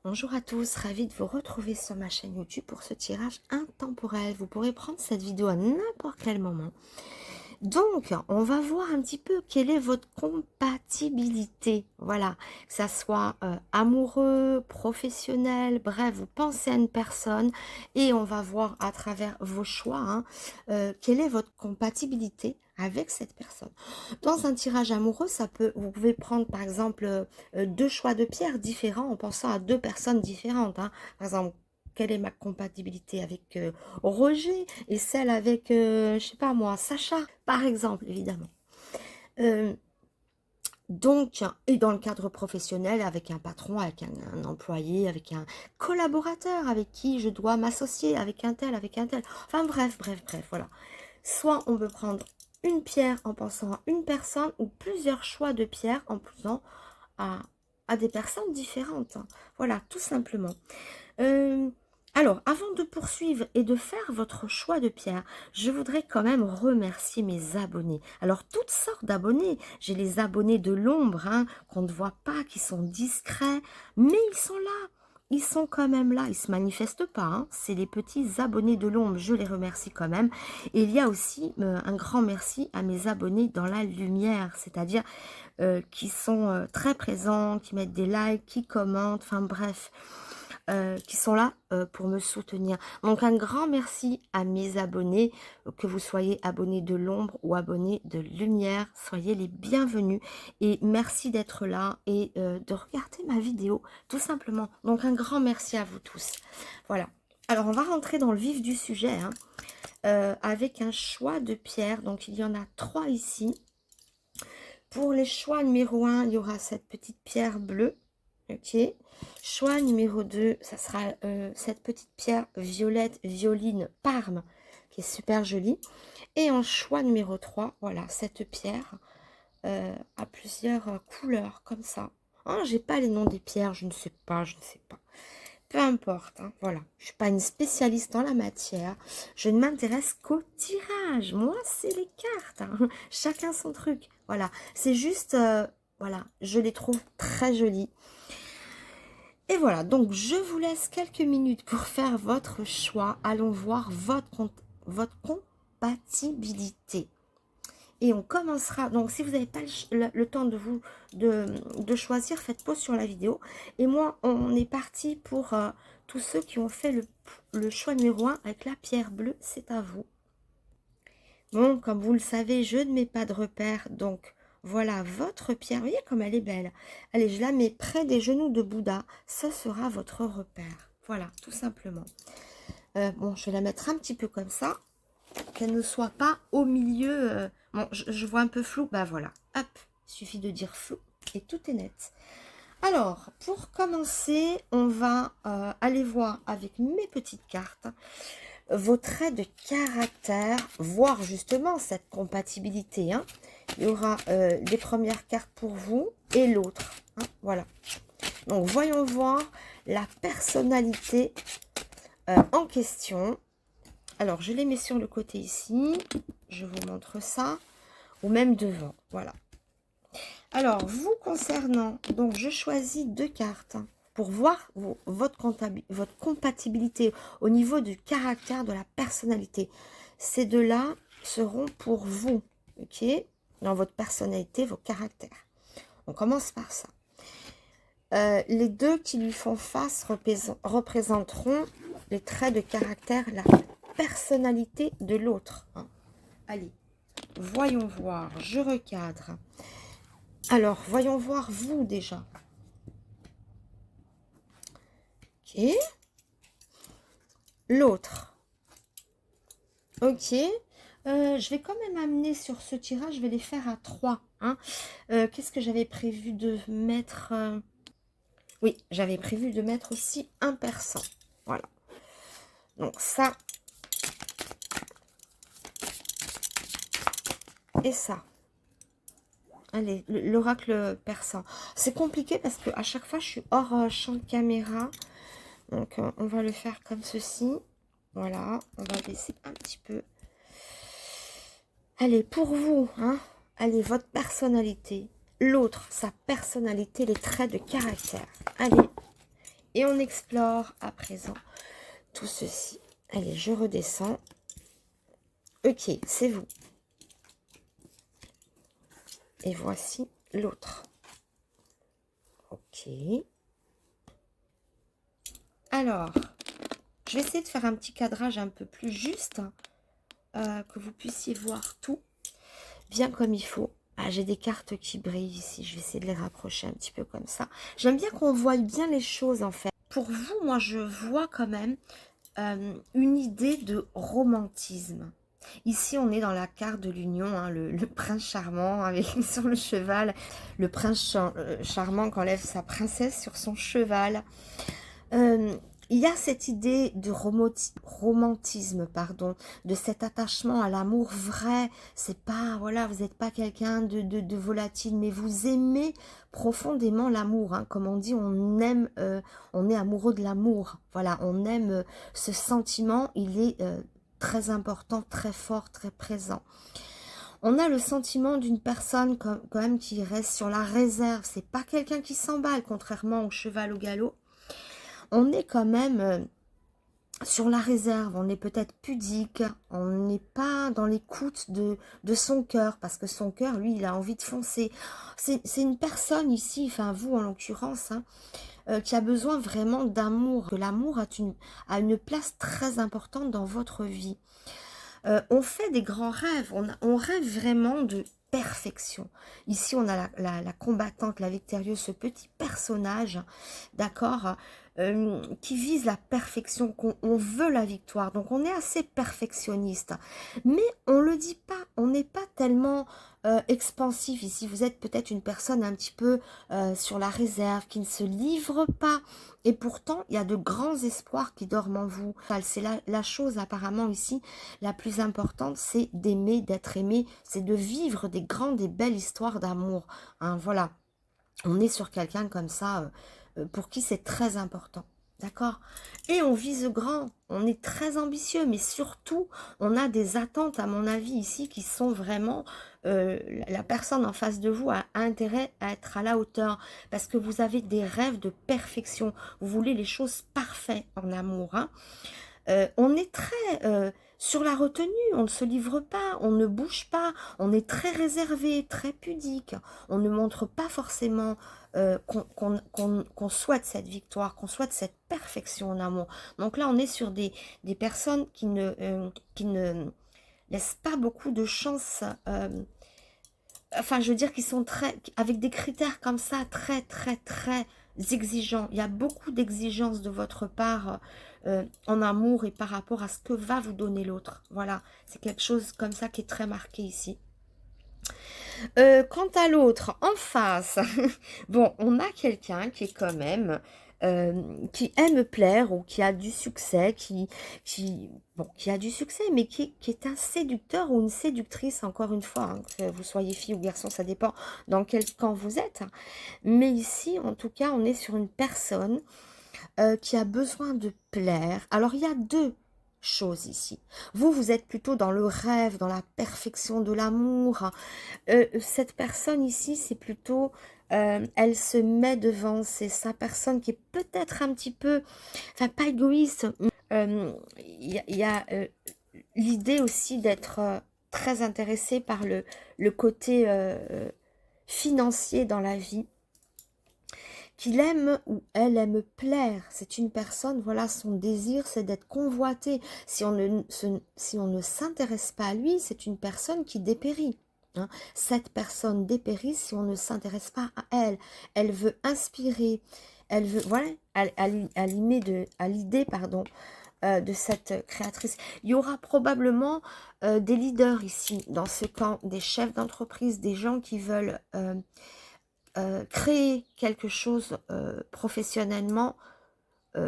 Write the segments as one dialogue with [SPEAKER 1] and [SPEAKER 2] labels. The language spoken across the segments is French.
[SPEAKER 1] Bonjour à tous, ravie de vous retrouver sur ma chaîne YouTube pour ce tirage intemporel. Vous pourrez prendre cette vidéo à n'importe quel moment. Donc, on va voir un petit peu quelle est votre compatibilité. Voilà, que ça soit amoureux, professionnel, bref, vous pensez à une personne et on va voir à travers vos choix quelle est votre compatibilité avec cette personne. Dans un tirage amoureux, vous pouvez prendre par exemple deux choix de pierres différents en pensant à deux personnes différentes. Par exemple, quelle est ma compatibilité avec Roger et celle avec, je sais pas moi, Sacha, par exemple, évidemment. Euh, donc, et dans le cadre professionnel, avec un patron, avec un employé, avec un collaborateur, avec qui je dois m'associer, avec un tel, avec un tel. Enfin bref, voilà. Soit on peut prendre une pierre en pensant à une personne ou plusieurs choix de pierres en pensant à des personnes différentes. Voilà, tout simplement. Alors, avant de poursuivre et de faire votre choix de pierre, je voudrais quand même remercier mes abonnés. Alors, toutes sortes d'abonnés. J'ai les abonnés de l'ombre, qu'on ne voit pas, qui sont discrets, mais ils sont là. Ils sont quand même là, ils ne se manifestent pas. C'est les petits abonnés de l'ombre, je les remercie quand même. Et il y a aussi un grand merci à mes abonnés dans la lumière, c'est-à-dire qui sont très présents, qui mettent des likes, qui commentent, enfin bref, qui sont là pour me soutenir. Donc un grand merci à mes abonnés, que vous soyez abonnés de l'ombre ou abonnés de lumière, soyez les bienvenus et merci d'être là et de regarder ma vidéo, tout simplement. Donc un grand merci à vous tous. Voilà. Alors on va rentrer dans le vif du sujet, avec un choix de pierre. Donc il y en a 3 ici. Pour les choix numéro 1, il y aura cette petite pierre bleue. Ok. Choix numéro 2, ça sera cette petite pierre violette, violine, Parme, qui est super jolie. Et en choix numéro 3, voilà, cette pierre à plusieurs couleurs, comme ça. Hein, j'ai pas les noms des pierres, je ne sais pas. Peu importe, voilà. Je suis pas une spécialiste en la matière. Je ne m'intéresse qu'au tirage. Moi, c'est les cartes. Chacun son truc. Voilà. C'est juste, voilà, je les trouve très jolies. Et voilà, donc je vous laisse quelques minutes pour faire votre choix. Allons voir votre compatibilité. Et on commencera, donc si vous n'avez pas le temps de choisir, faites pause sur la vidéo. Et moi, on est parti pour tous ceux qui ont fait le choix numéro 1 avec la pierre bleue, c'est à vous. Bon, comme vous le savez, je ne mets pas de repère, donc voilà votre pierre. Vous voyez comme elle est belle. Allez, je la mets près des genoux de Bouddha, ça sera votre repère. Voilà, tout simplement. Bon, je vais la mettre un petit peu comme ça, qu'elle ne soit pas au milieu. Bon, je vois un peu flou. Bah voilà, hop, il suffit de dire flou et tout est net. Alors, pour commencer, on va aller voir avec mes petites cartes vos traits de caractère, voir justement cette compatibilité. Il y aura les premières cartes pour vous et l'autre. Voilà. Donc, voyons voir la personnalité en question. Alors, je les mets sur le côté ici. Je vous montre ça. Ou même devant. Voilà. Alors, vous concernant, donc je choisis 2 cartes pour voir votre compatibilité au niveau du caractère, de la personnalité. Ces 2-là seront pour vous, ok? Dans votre personnalité, vos caractères. On commence par ça. Les 2 qui lui font face représenteront les traits de caractère, la personnalité de l'autre. Allez, voyons voir, je recadre. Alors, voyons voir vous déjà. Ok. L'autre. Ok. Je vais quand même amener sur ce tirage, je vais les faire à 3. Qu'est-ce que j'avais prévu de mettre Oui, j'avais prévu de mettre aussi un persan. Voilà. Donc ça. Et ça. Allez, l'oracle persan. C'est compliqué parce que à chaque fois, je suis hors champ de caméra. Donc, on va le faire comme ceci. Voilà, on va baisser un petit peu. Allez, pour vous, allez, votre personnalité. L'autre, sa personnalité, les traits de caractère. Allez, Et on explore à présent tout ceci. Allez, je redescends. Ok, c'est vous. Et voici l'autre. Ok. Alors, je vais essayer de faire un petit cadrage un peu plus juste, que vous puissiez voir tout bien comme il faut. Ah, j'ai des cartes qui brillent ici, je vais essayer de les rapprocher un petit peu comme ça. J'aime bien qu'on voie bien les choses en fait. Pour vous, moi je vois quand même une idée de romantisme. Ici, on est dans la carte de l'union, hein, le prince charmant avec sur le cheval. Le prince charmant qui enlève sa princesse sur son cheval. Il y a cette idée de romantisme, pardon, de cet attachement à l'amour vrai. C'est pas, voilà, vous n'êtes pas quelqu'un de volatile, mais vous aimez profondément l'amour. Hein. Comme on dit, on aime, on est amoureux de l'amour. Voilà, on aime ce sentiment. Il est très important, très fort, très présent. On a le sentiment d'une personne quand même qui reste sur la réserve. C'est pas quelqu'un qui s'emballe, contrairement au cheval au galop. On est quand même sur la réserve, on est peut-être pudique, on n'est pas dans l'écoute de son cœur, parce que son cœur, lui, il a envie de foncer. C'est une personne ici, enfin vous en l'occurrence, hein, qui a besoin vraiment d'amour, que l'amour a une place très importante dans votre vie. On fait des grands rêves, on rêve vraiment de perfection. Ici, on a la combattante, la victorieuse, ce petit personnage, d'accord, qui vise la perfection, on veut la victoire. Donc, on est assez perfectionniste. Mais on ne le dit pas, on n'est pas tellement expansif ici. Vous êtes peut-être une personne un petit peu sur la réserve, qui ne se livre pas. Et pourtant, il y a de grands espoirs qui dorment en vous. C'est la chose apparemment ici la plus importante, c'est d'aimer, d'être aimé, c'est de vivre des grandes et belles histoires d'amour. Hein, voilà, on est sur quelqu'un comme ça, pour qui c'est très important. D'accord? Et on vise grand, on est très ambitieux, mais surtout, on a des attentes, à mon avis, ici, qui sont vraiment... la personne en face de vous a intérêt à être à la hauteur, parce que vous avez des rêves de perfection. Vous voulez les choses parfaites en amour, hein. On est très sur la retenue, on ne se livre pas, on ne bouge pas, on est très réservé, très pudique, on ne montre pas forcément qu'on souhaite cette victoire, qu'on souhaite cette perfection en amour. Donc là, on est sur des personnes qui ne laissent pas beaucoup de chance, enfin, je veux dire qu'ils sont avec des critères comme ça, très exigeants. Il y a beaucoup d'exigences de votre part en amour et par rapport à ce que va vous donner l'autre. Voilà, c'est quelque chose comme ça qui est très marqué ici. Quant à l'autre, en face, bon, on a quelqu'un qui est quand même... qui aime plaire ou qui a du succès, qui a du succès, mais qui est un séducteur ou une séductrice, encore une fois, hein, que vous soyez fille ou garçon, ça dépend dans quel camp vous êtes. Mais ici, en tout cas, on est sur une personne qui a besoin de plaire. Alors, il y a deux choses ici. Vous êtes plutôt dans le rêve, dans la perfection de l'amour. Cette personne ici, c'est plutôt... elle se met devant, c'est sa personne qui est peut-être un petit peu... Enfin, pas égoïste. Il y a l'idée aussi d'être très intéressé par le côté financier dans la vie, qu'il aime ou elle aime plaire. C'est une personne, voilà, son désir, c'est d'être convoité. Si on ne s'intéresse pas à lui, c'est une personne qui dépérit. Hein. Cette personne dépérit si on ne s'intéresse pas à elle. Elle veut inspirer, elle veut, voilà, à l'idée, pardon, de cette créatrice. Il y aura probablement des leaders ici, dans ce camp, des chefs d'entreprise, des gens qui veulent... créer quelque chose professionnellement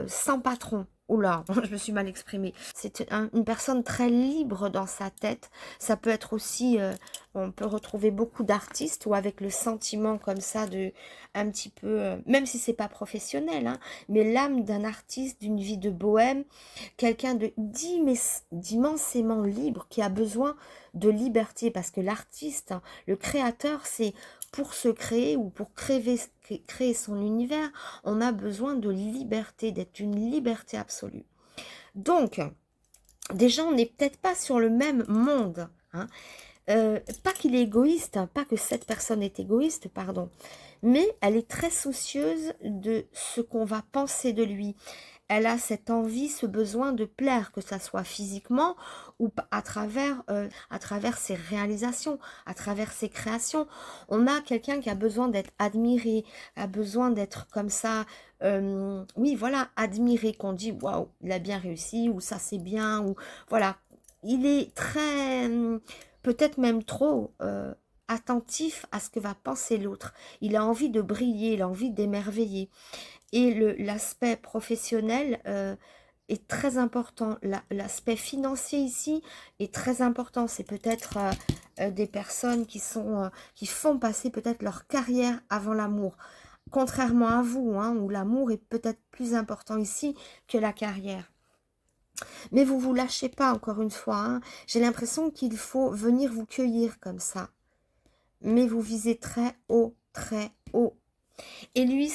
[SPEAKER 1] sans patron. Oula, je me suis mal exprimée. C'est une personne très libre dans sa tête. Ça peut être aussi, on peut retrouver beaucoup d'artistes ou avec le sentiment comme ça de un petit peu, même si c'est pas professionnel, hein, mais l'âme d'un artiste, d'une vie de bohème, quelqu'un d'immensément libre qui a besoin de liberté, parce que l'artiste, hein, le créateur, c'est pour se créer ou pour créer son univers, on a besoin de liberté, d'être une liberté absolue. Donc, déjà, on n'est peut-être pas sur le même monde, hein. Pas qu'il est égoïste, hein, pas que cette personne est égoïste, pardon, mais elle est très soucieuse de ce qu'on va penser de lui. Elle a cette envie, ce besoin de plaire, que ça soit physiquement ou à travers ses réalisations, à travers ses créations. On a quelqu'un qui a besoin d'être admiré, a besoin d'être comme ça, oui, voilà, admiré, qu'on dit, waouh, il a bien réussi, ou ça c'est bien, ou voilà. Il est très, peut-être même trop attentif à ce que va penser l'autre. Il a envie de briller, il a envie d'émerveiller. Et l'aspect professionnel est très important. L'aspect financier ici est très important. C'est peut-être des personnes qui font passer peut-être leur carrière avant l'amour. Contrairement à vous, hein, où l'amour est peut-être plus important ici que la carrière. Mais vous vous lâchez pas, encore une fois, hein. J'ai l'impression qu'il faut venir vous cueillir comme ça. Mais vous visez très haut, très haut. Et lui,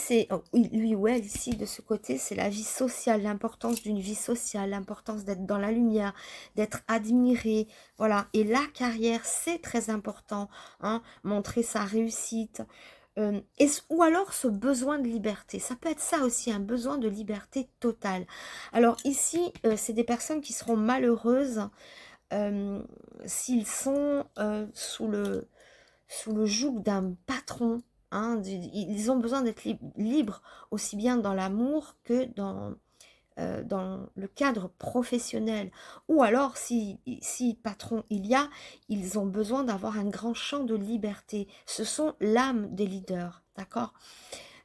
[SPEAKER 1] lui ou elle, ici, de ce côté, c'est la vie sociale, l'importance d'une vie sociale, l'importance d'être dans la lumière, d'être admiré, voilà. Et la carrière, c'est très important, hein, montrer sa réussite, ou alors ce besoin de liberté. Ça peut être ça aussi, un besoin de liberté totale. Alors ici, c'est des personnes qui seront malheureuses s'ils sont sous le joug d'un patron. Hein, ils ont besoin d'être libres aussi bien dans l'amour que dans le cadre professionnel. Ou alors, si patron il y a, ils ont besoin d'avoir un grand champ de liberté. Ce sont l'âme des leaders, d'accord?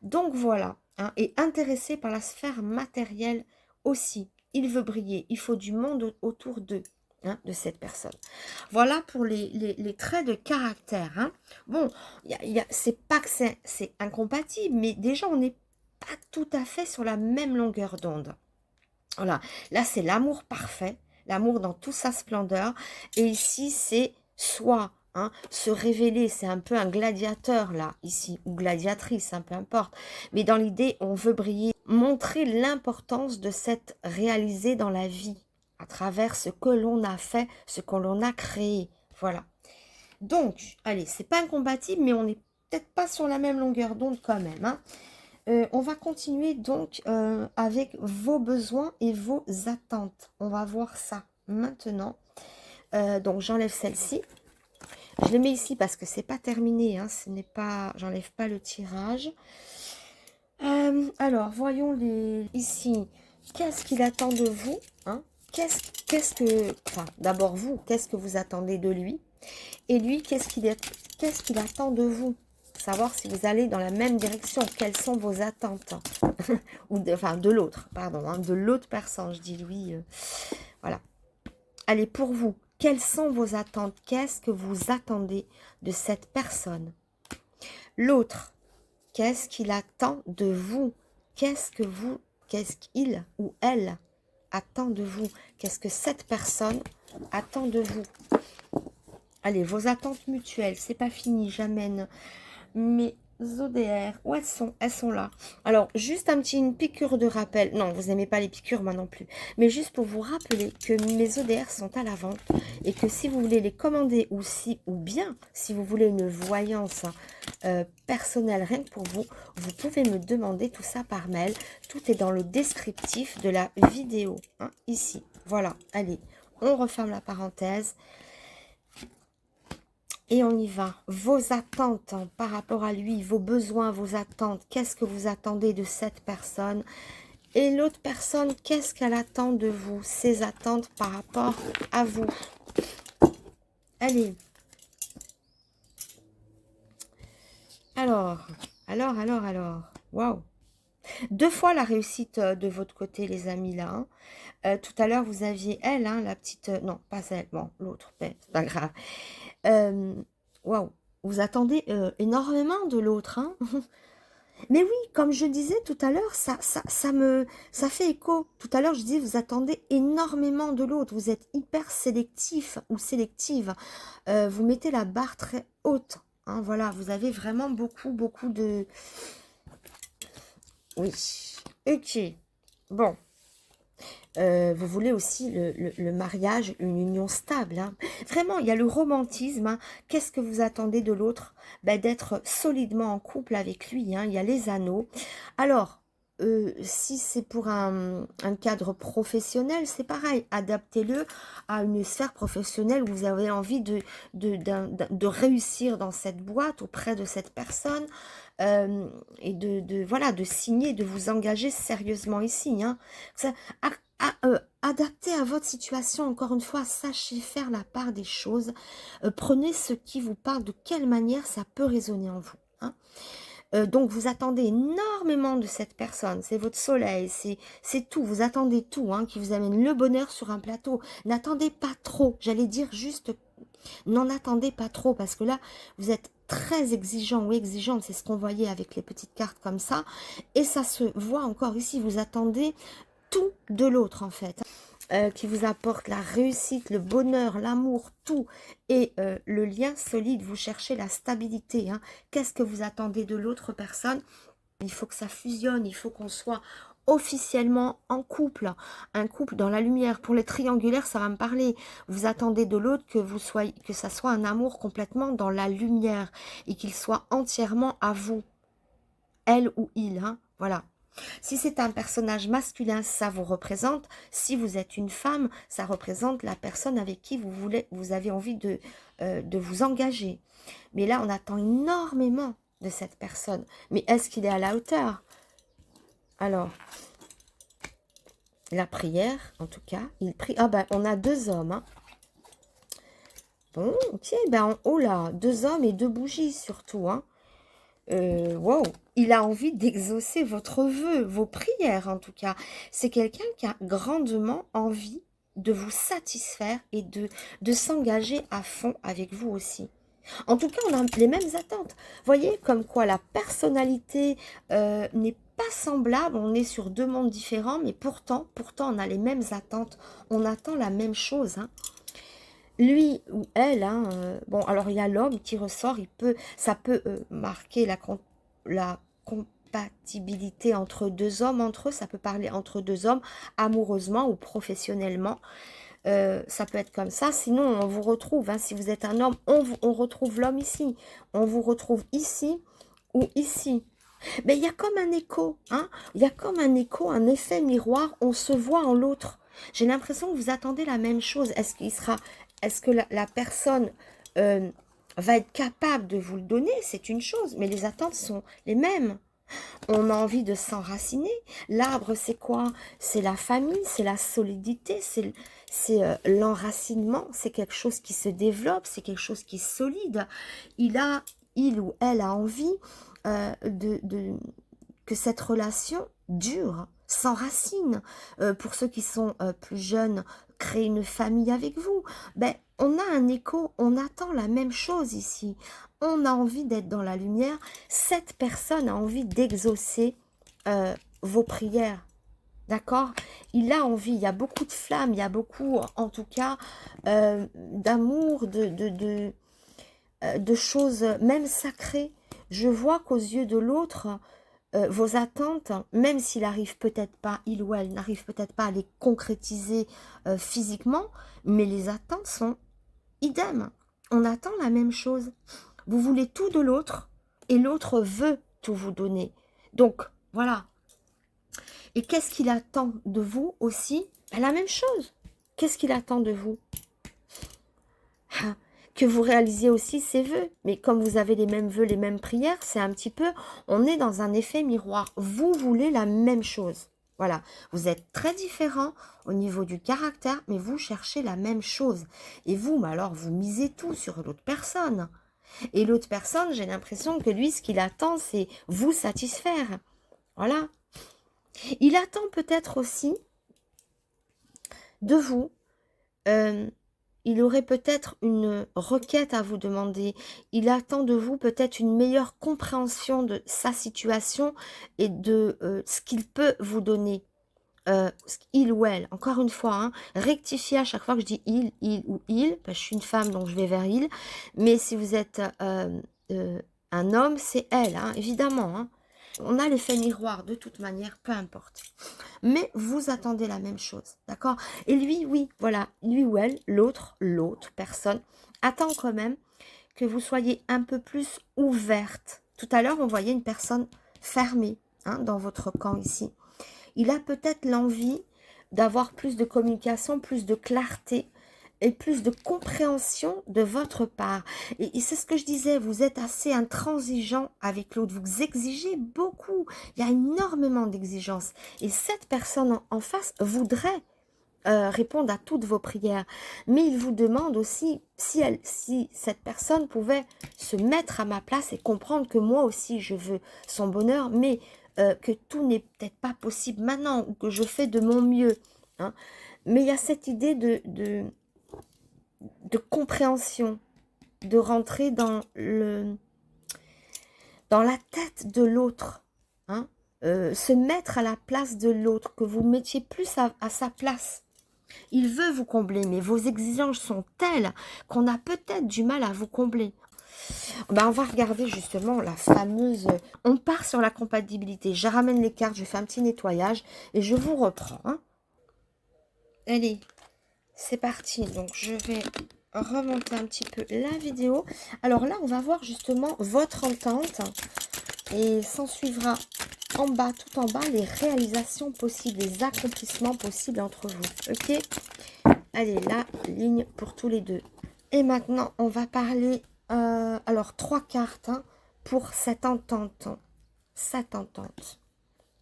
[SPEAKER 1] Donc voilà, hein, et intéressé par la sphère matérielle aussi. Il veut briller, il faut du monde autour d'eux. Hein, de cette personne. Voilà pour les traits de caractère. Hein. Bon, c'est pas que c'est incompatible, mais déjà on n'est pas tout à fait sur la même longueur d'onde. Voilà, là c'est l'amour parfait, l'amour dans toute sa splendeur, et ici c'est soi, hein, se révéler, c'est un peu un gladiateur là, ici, ou gladiatrice, hein, peu importe, mais dans l'idée on veut briller, montrer l'importance de s'être réalisé dans la vie, à travers ce que l'on a fait, ce que l'on a créé, voilà. Donc, allez, c'est pas incompatible, mais on n'est peut-être pas sur la même longueur d'onde quand même, hein. On va continuer donc avec vos besoins et vos attentes. On va voir ça maintenant. Donc j'enlève celle-ci. Je les mets ici parce que c'est pas terminé. Hein, ce n'est pas, j'enlève pas le tirage. Alors voyons ici. Qu'est-ce qu'il attend de vous, hein? Enfin, d'abord vous, qu'est-ce que vous attendez de lui? Et lui, qu'est-ce qu'il attend de vous? Savoir si vous allez dans la même direction, quelles sont vos attentes, ou de l'autre, pardon, hein, de l'autre personne, je dis lui, voilà. Allez, pour vous, quelles sont vos attentes? Qu'est-ce que vous attendez de cette personne? L'autre, qu'est-ce qu'il attend de vous? Qu'est-ce qu'il ou elle attend de vous? Qu'est-ce que cette personne attend de vous? Allez, vos attentes mutuelles, c'est pas fini, j'amène mes ODR. Où elles sont? Elles sont là. Alors, juste une piqûre de rappel. Non, vous n'aimez pas les piqûres, moi non plus. Mais juste pour vous rappeler que mes ODR sont à la vente et que si vous voulez les commander ou bien si vous voulez une voyance personnelle rien que pour vous, vous pouvez me demander tout ça par mail. Tout est dans le descriptif de la vidéo, hein, ici. Voilà, allez, on referme la parenthèse. Et on y va. Vos attentes hein, par rapport à lui, vos besoins, vos attentes. Qu'est-ce que vous attendez de cette personne? Et l'autre personne, qu'est-ce qu'elle attend de vous? Ses attentes par rapport à vous. Allez. Alors. Waouh. 2 fois la réussite de votre côté, les amis, là. Hein. Tout à l'heure, vous aviez elle, hein, la petite... non, pas elle. Bon, l'autre, c'est pas grave. Waouh, vous attendez énormément de l'autre, hein. Mais oui, comme je disais tout à l'heure, ça fait écho. Tout à l'heure, je disais, vous attendez énormément de l'autre. Vous êtes hyper sélectif ou sélective. Vous mettez la barre très haute. hein, voilà, vous avez vraiment beaucoup de... Oui, ok. Bon, vous voulez aussi le mariage, une union stable. Hein. Vraiment, il y a le romantisme. Hein. Qu'est-ce que vous attendez de l'autre? Ben, d'être solidement en couple avec lui. Hein. Il y a les anneaux. Alors, si c'est pour un cadre professionnel, c'est pareil. Adaptez-le à une sphère professionnelle où vous avez envie de réussir dans cette boîte auprès de cette personne. Et voilà, de signer, de vous engager sérieusement ici. Hein. Ça, adapté à votre situation, encore une fois, sachez faire la part des choses. Prenez ce qui vous parle, de quelle manière ça peut résonner en vous. Hein. Donc, vous attendez énormément de cette personne. C'est votre soleil, c'est tout. Vous attendez tout, hein, qui vous amène le bonheur sur un plateau. N'attendez pas trop. J'allais dire juste, n'en attendez pas trop, parce que là, vous êtes très exigeant ou exigeante. C'est ce qu'on voyait avec les petites cartes comme ça. Et ça se voit encore ici. Vous attendez tout de l'autre, en fait. Qui vous apporte la réussite, le bonheur, l'amour, tout, et le lien solide, vous cherchez la stabilité. Hein. Qu'est-ce que vous attendez de l'autre personne? Il faut que ça fusionne, il faut qu'on soit officiellement en couple, un couple dans la lumière. Pour les triangulaires, ça va me parler. Vous attendez de l'autre que ça soit un amour complètement dans la lumière, et qu'il soit entièrement à vous, elle ou il, hein. Voilà. Si c'est un personnage masculin, ça vous représente. Si vous êtes une femme, ça représente la personne avec qui vous avez envie de vous engager. Mais là, on attend énormément de cette personne. Mais est-ce qu'il est à la hauteur? Alors, la prière, en tout cas, il prie. Ah ben, on a 2 hommes. Hein. Bon, ok, ben, oh là, 2 hommes et 2 bougies surtout, hein. Wow, il a envie d'exaucer votre vœu, vos prières en tout cas. C'est quelqu'un qui a grandement envie de vous satisfaire et de s'engager à fond avec vous aussi. En tout cas, on a les mêmes attentes. Voyez, comme quoi la personnalité n'est pas semblable, on est sur 2 mondes différents, mais pourtant, on a les mêmes attentes, on attend la même chose, hein. Lui ou elle, hein, bon, alors il y a l'homme qui ressort, ça peut marquer la compatibilité entre 2 hommes, entre eux, ça peut parler entre 2 hommes, amoureusement ou professionnellement, ça peut être comme ça, sinon on vous retrouve, hein, si vous êtes un homme, on retrouve l'homme ici, on vous retrouve ici ou ici. Mais il y a comme un écho, hein, il y a comme un écho, un effet miroir, on se voit en l'autre. J'ai l'impression que vous attendez la même chose. Est-ce que la personne va être capable de vous le donner? C'est une chose, mais les attentes sont les mêmes. On a envie de s'enraciner. L'arbre, c'est quoi? C'est la famille, c'est la solidité, c'est l'enracinement. C'est quelque chose qui se développe, c'est quelque chose qui est solide. Il ou elle a envie que cette relation dure, s'enracine. Pour ceux qui sont plus jeunes, créer une famille avec vous. Ben, on a un écho, on attend la même chose ici. On a envie d'être dans la lumière. Cette personne a envie d'exaucer vos prières. D'accord? Il a envie, il y a beaucoup de flammes, il y a beaucoup, en tout cas, d'amour, de choses même sacrées. Je vois qu'aux yeux de l'autre, vos attentes, même s'il arrive peut-être pas, il ou elle n'arrive peut-être pas à les concrétiser physiquement, mais les attentes sont idem. On attend la même chose. Vous voulez tout de l'autre et l'autre veut tout vous donner. Donc, voilà. Et qu'est-ce qu'il attend de vous aussi? Ben, la même chose. Qu'est-ce qu'il attend de vous? Que vous réalisiez aussi ses vœux. Mais comme vous avez les mêmes vœux, les mêmes prières, c'est un petit peu, on est dans un effet miroir. Vous voulez la même chose. Voilà, vous êtes très différents au niveau du caractère, mais vous cherchez la même chose. Et vous, mais alors, vous misez tout sur l'autre personne. Et l'autre personne, j'ai l'impression que lui, ce qu'il attend, c'est vous satisfaire. Voilà. Il attend peut-être aussi de vous... il aurait peut-être une requête à vous demander. Il attend de vous peut-être une meilleure compréhension de sa situation et de ce qu'il peut vous donner. Il ou elle, encore une fois, hein, rectifiez à chaque fois que je dis il ou il, parce que je suis une femme donc je vais vers il. Mais si vous êtes un homme, c'est elle, hein, évidemment. Hein. On a l'effet miroir de toute manière, peu importe. Mais vous attendez la même chose, d'accord? Et lui, oui, voilà, lui ou elle, l'autre personne, attend quand même que vous soyez un peu plus ouverte. Tout à l'heure, on voyait une personne fermée, hein, dans votre camp ici. Il a peut-être l'envie d'avoir plus de communication, plus de clarté et plus de compréhension de votre part. Et c'est ce que je disais, vous êtes assez intransigeant avec l'autre, vous exigez beaucoup, il y a énormément d'exigences. Et cette personne en face voudrait répondre à toutes vos prières, mais il vous demande aussi si cette personne pouvait se mettre à ma place et comprendre que moi aussi je veux son bonheur, mais que tout n'est peut-être pas possible maintenant, ou que je fais de mon mieux. Hein. Mais il y a cette idée de compréhension, de rentrer dans la tête de l'autre, hein, se mettre à la place de l'autre, que vous mettiez plus à sa place. Il veut vous combler, mais vos exigences sont telles qu'on a peut-être du mal à vous combler. Ben, on va regarder justement la fameuse... On part sur la compatibilité. Je ramène les cartes, je fais un petit nettoyage et je vous reprends. Hein. Allez, c'est parti. Donc, je vais remonter un petit peu la vidéo. Alors là, on va voir justement votre entente et s'en suivra en bas, tout en bas, les réalisations possibles, les accomplissements possibles entre vous. Ok? Allez, la ligne pour tous les deux. Et maintenant, on va parler, alors, 3 cartes hein, pour cette entente. Cette entente.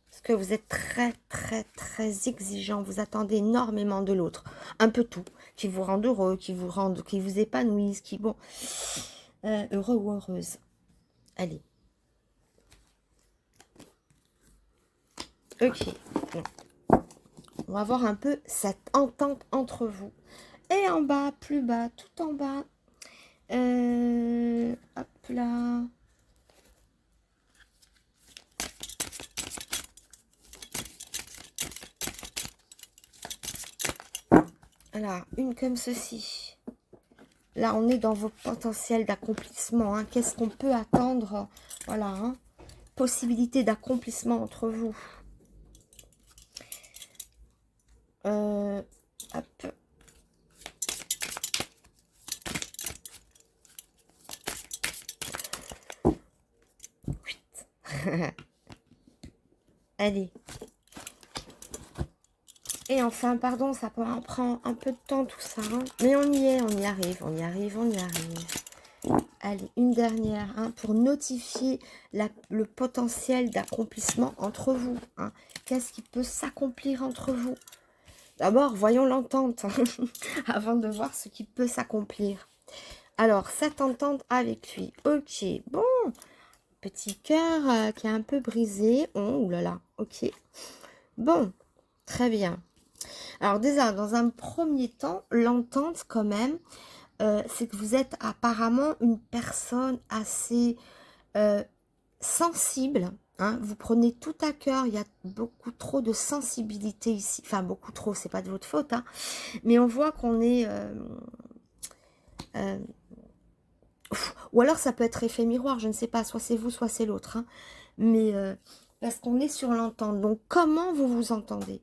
[SPEAKER 1] Parce que vous êtes très, très, très exigeant. Vous attendez énormément de l'autre. Un peu tout. Qui vous rende heureux, qui vous épanouisse, qui, bon, heureux ou heureuse. Allez. Ok. Bon. On va voir un peu cette entente entre vous. Et en bas, plus bas, tout en bas. Hop là. Alors, une comme ceci. Là, on est dans vos potentiels d'accomplissement. Hein. Qu'est-ce qu'on peut attendre? Voilà. Hein. Possibilité d'accomplissement entre vous. Hop. Allez. Et enfin, pardon, ça prend un peu de temps tout ça. Hein. Mais on y est, on y arrive, on y arrive, on y arrive. Allez, une dernière hein, pour notifier le potentiel d'accomplissement entre vous. Hein. Qu'est-ce qui peut s'accomplir entre vous? D'abord, voyons l'entente avant de voir ce qui peut s'accomplir. Alors, cette entente avec lui. Ok, bon. Petit cœur qui est un peu brisé. Oh là là, ok. Bon, très bien. Alors déjà, dans un premier temps, l'entente quand même, c'est que vous êtes apparemment une personne assez sensible. Hein, vous prenez tout à cœur, il y a beaucoup trop de sensibilité ici. Enfin, beaucoup trop, c'est pas de votre faute. Hein, mais on voit qu'on est... ou alors ça peut être effet miroir, je ne sais pas, soit c'est vous, soit c'est l'autre. Hein, mais parce qu'on est sur l'entente. Donc, comment vous vous entendez?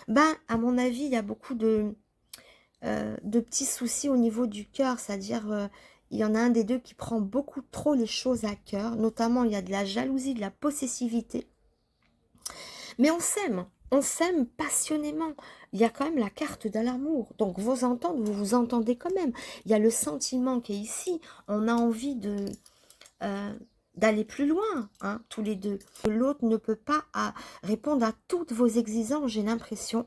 [SPEAKER 1] Ben, à mon avis, il y a beaucoup de petits soucis au niveau du cœur, c'est-à-dire il y en a un des deux qui prend beaucoup trop les choses à cœur, notamment il y a de la jalousie, de la possessivité, mais on s'aime passionnément, il y a quand même la carte de l'amour, donc vos ententes, vous vous entendez quand même, il y a le sentiment qui est ici, on a envie d'aller plus loin, hein, tous les deux, l'autre ne peut pas répondre à toutes vos exigences, j'ai l'impression.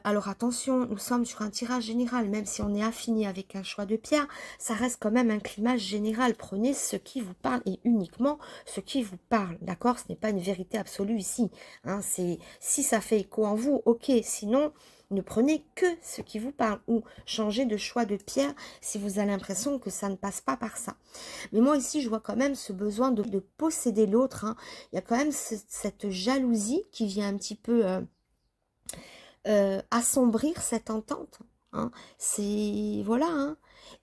[SPEAKER 1] Alors attention, nous sommes sur un tirage général, même si on est affiné avec un choix de pierre, ça reste quand même un climat général. Prenez ce qui vous parle et uniquement ce qui vous parle, d'accord? Ce n'est pas une vérité absolue ici. Hein, si ça fait écho en vous, ok. Sinon, ne prenez que ce qui vous parle ou changez de choix de pierre si vous avez l'impression que ça ne passe pas par ça. Mais moi ici, je vois quand même ce besoin de posséder l'autre. Hein. Il y a quand même cette jalousie qui vient un petit peu... assombrir cette entente, hein. C'est, voilà, hein.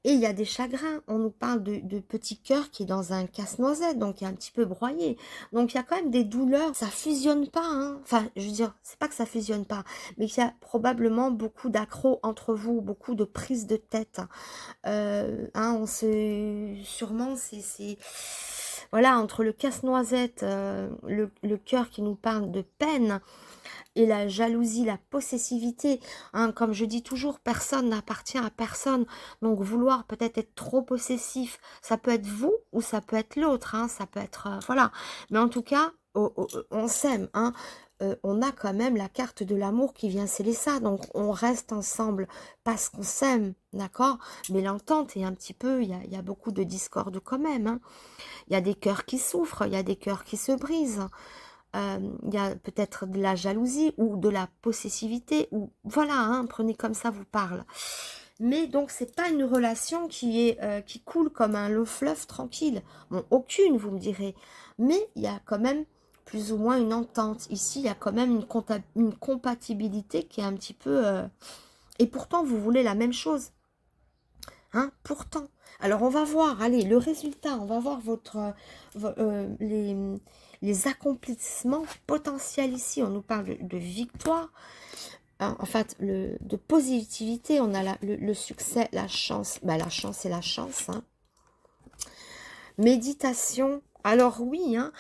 [SPEAKER 1] Et il y a des chagrins. On nous parle de petit cœur qui est dans un casse-noisette, donc qui est un petit peu broyé. Donc il y a quand même des douleurs. Ça fusionne pas, hein. Enfin, je veux dire, c'est pas que ça fusionne pas, mais qu'il y a probablement beaucoup d'accros entre vous, beaucoup de prises de tête. Hein, sûrement, voilà, entre le casse-noisette, le cœur qui nous parle de peine, et la jalousie, la possessivité, hein, comme je dis toujours, personne n'appartient à personne, donc vouloir peut-être être trop possessif, ça peut être vous ou ça peut être l'autre, hein, ça peut être, voilà, mais en tout cas, on s'aime, hein. On a quand même la carte de l'amour qui vient sceller ça, donc on reste ensemble parce qu'on s'aime, d'accord, mais l'entente est un petit peu, il y a beaucoup de discorde quand même, hein. Il y a des cœurs qui souffrent, il y a des cœurs qui se brisent, il y a peut-être de la jalousie ou de la possessivité, ou voilà, hein, prenez comme ça vous parle. Mais donc c'est pas une relation qui coule comme un long fleuve tranquille. Bon, aucune, vous me direz, mais il y a quand même plus ou moins une entente. Ici, il y a quand même une compatibilité qui est un petit peu... Et pourtant, vous voulez la même chose. Hein, pourtant. Alors, on va voir, allez, le résultat. On va voir les accomplissements potentiels ici. On nous parle de victoire. Hein, en fait, de positivité. On a le succès, la chance. Ben, la chance, c'est la chance. Hein. Méditation. Alors, oui, hein,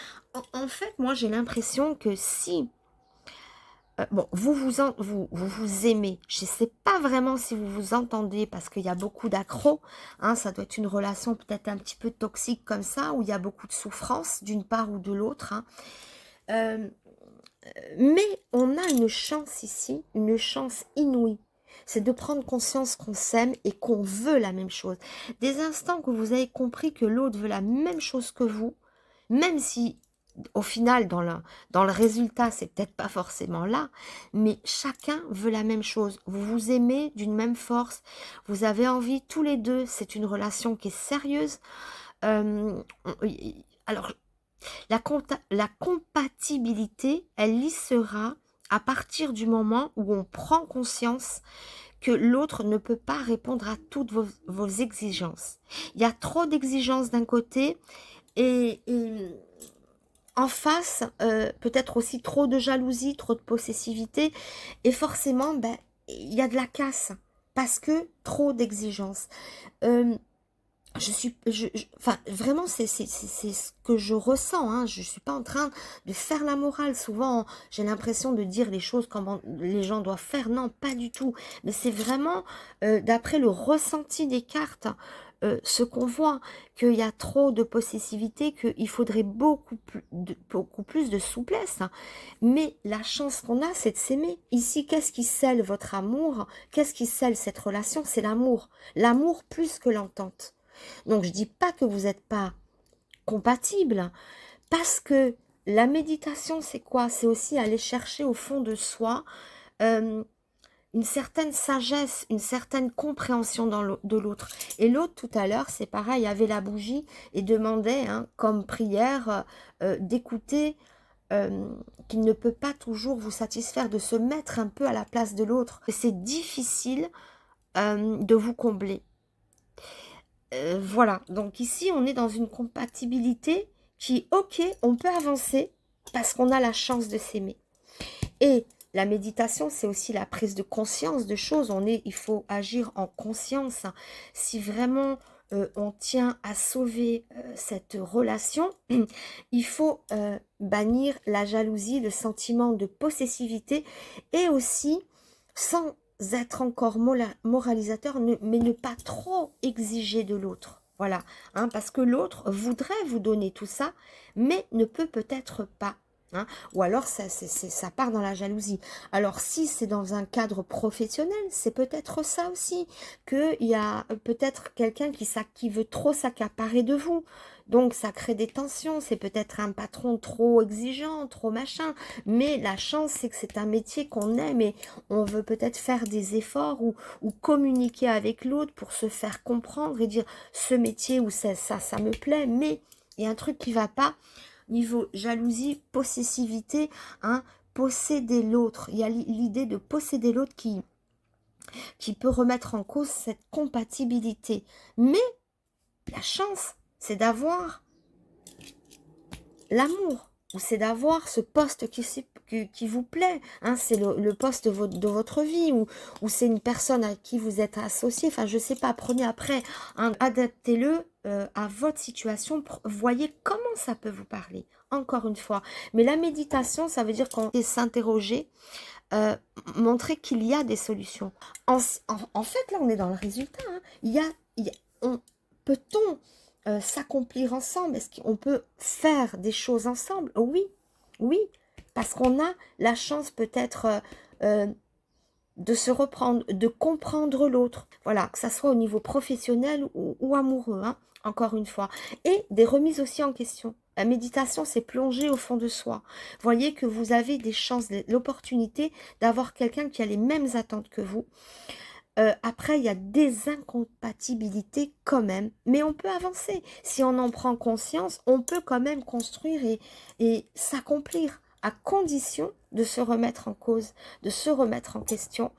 [SPEAKER 1] en fait, moi, j'ai l'impression que si... bon, vous aimez. Je ne sais pas vraiment si vous vous entendez parce qu'il y a beaucoup d'accros. Hein, ça doit être une relation peut-être un petit peu toxique comme ça, où il y a beaucoup de souffrance d'une part ou de l'autre. Hein. Mais on a une chance ici, une chance inouïe. C'est de prendre conscience qu'on s'aime et qu'on veut la même chose. Des instants que vous avez compris que l'autre veut la même chose que vous, même si au final, dans le résultat, c'est peut-être pas forcément là, mais chacun veut la même chose. Vous vous aimez d'une même force, vous avez envie tous les deux, c'est une relation qui est sérieuse. Alors, la compatibilité, elle y sera à partir du moment où on prend conscience que l'autre ne peut pas répondre à toutes vos exigences. Il y a trop d'exigences d'un côté et en face, peut-être aussi trop de jalousie, trop de possessivité, et forcément, ben, il y a de la casse, parce que trop d'exigences. Enfin, vraiment, c'est ce que je ressens, hein. Je ne suis pas en train de faire la morale. Souvent, j'ai l'impression de dire les choses comme les gens doivent faire. Non, pas du tout. Mais c'est vraiment, d'après le ressenti des cartes, ce qu'on voit, qu'il y a trop de possessivité, qu'il faudrait beaucoup plus de souplesse. Hein. Mais la chance qu'on a, c'est de s'aimer. Ici, qu'est-ce qui scelle votre amour? Qu'est-ce qui scelle cette relation? C'est l'amour. L'amour plus que l'entente. Donc, je dis pas que vous n'êtes pas compatible, parce que la méditation, c'est quoi? C'est aussi aller chercher au fond de soi une certaine sagesse, une certaine compréhension de l'autre. Et l'autre, tout à l'heure, c'est pareil, avait la bougie et demandait, hein, comme prière, d'écouter qu'il ne peut pas toujours vous satisfaire, de se mettre un peu à la place de l'autre. C'est difficile de vous combler. Voilà, donc ici, on est dans une compatibilité qui, ok, on peut avancer parce qu'on a la chance de s'aimer. Et la méditation, c'est aussi la prise de conscience de choses. Il faut agir en conscience. Si vraiment on tient à sauver cette relation, il faut bannir la jalousie, le sentiment de possessivité et aussi, sans être encore moralisateur, mais ne pas trop exiger de l'autre. Voilà, hein, parce que l'autre voudrait vous donner tout ça, mais ne peut peut-être pas. Hein, ou alors ça part dans la jalousie. Alors si c'est dans un cadre professionnel, c'est peut-être ça aussi, qu'il y a peut-être quelqu'un qui veut trop s'accaparer de vous. Donc ça crée des tensions, c'est peut-être un patron trop exigeant, trop machin. Mais la chance, c'est que c'est un métier qu'on aime et on veut peut-être faire des efforts ou communiquer avec l'autre pour se faire comprendre et dire ce métier ou ça me plaît, mais il y a un truc qui va pas. Niveau jalousie, possessivité, hein, posséder l'autre. Il y a l'idée de posséder l'autre qui qui peut remettre en cause cette compatibilité. Mais la chance, c'est d'avoir l'amour, ou c'est d'avoir ce poste qui vous plaît, hein, c'est le poste de votre vie, ou c'est une personne à qui vous êtes associé, enfin je sais pas, prenez après, hein, adaptez-le à votre situation, voyez comment ça peut vous parler, encore une fois. Mais la méditation, ça veut dire qu'on peut s'interroger, montrer qu'il y a des solutions. En fait, là, on est dans le résultat. Hein. Peut-on s'accomplir ensemble? Est-ce qu'on peut faire des choses ensemble? Oui, oui, parce qu'on a la chance peut-être de se reprendre, de comprendre l'autre. Voilà, que ça soit au niveau professionnel ou amoureux, hein, encore une fois. Et des remises aussi en question. La méditation, c'est plonger au fond de soi. Voyez que vous avez des chances, l'opportunité d'avoir quelqu'un qui a les mêmes attentes que vous. Après, il y a des incompatibilités quand même, mais on peut avancer. Si on en prend conscience, on peut quand même construire et s'accomplir, à condition de se remettre en cause, de se remettre en question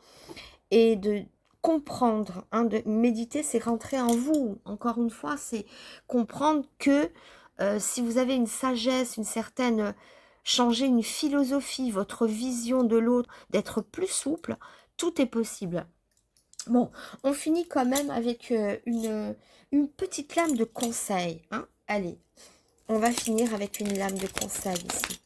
[SPEAKER 1] et de comprendre. Hein, de méditer, c'est rentrer en vous. Encore une fois, c'est comprendre que si vous avez une sagesse, une certaine... changer une philosophie, votre vision de l'autre, d'être plus souple, tout est possible. Bon, on finit quand même avec une petite lame de conseil. Hein. Allez, on va finir avec une lame de conseil ici.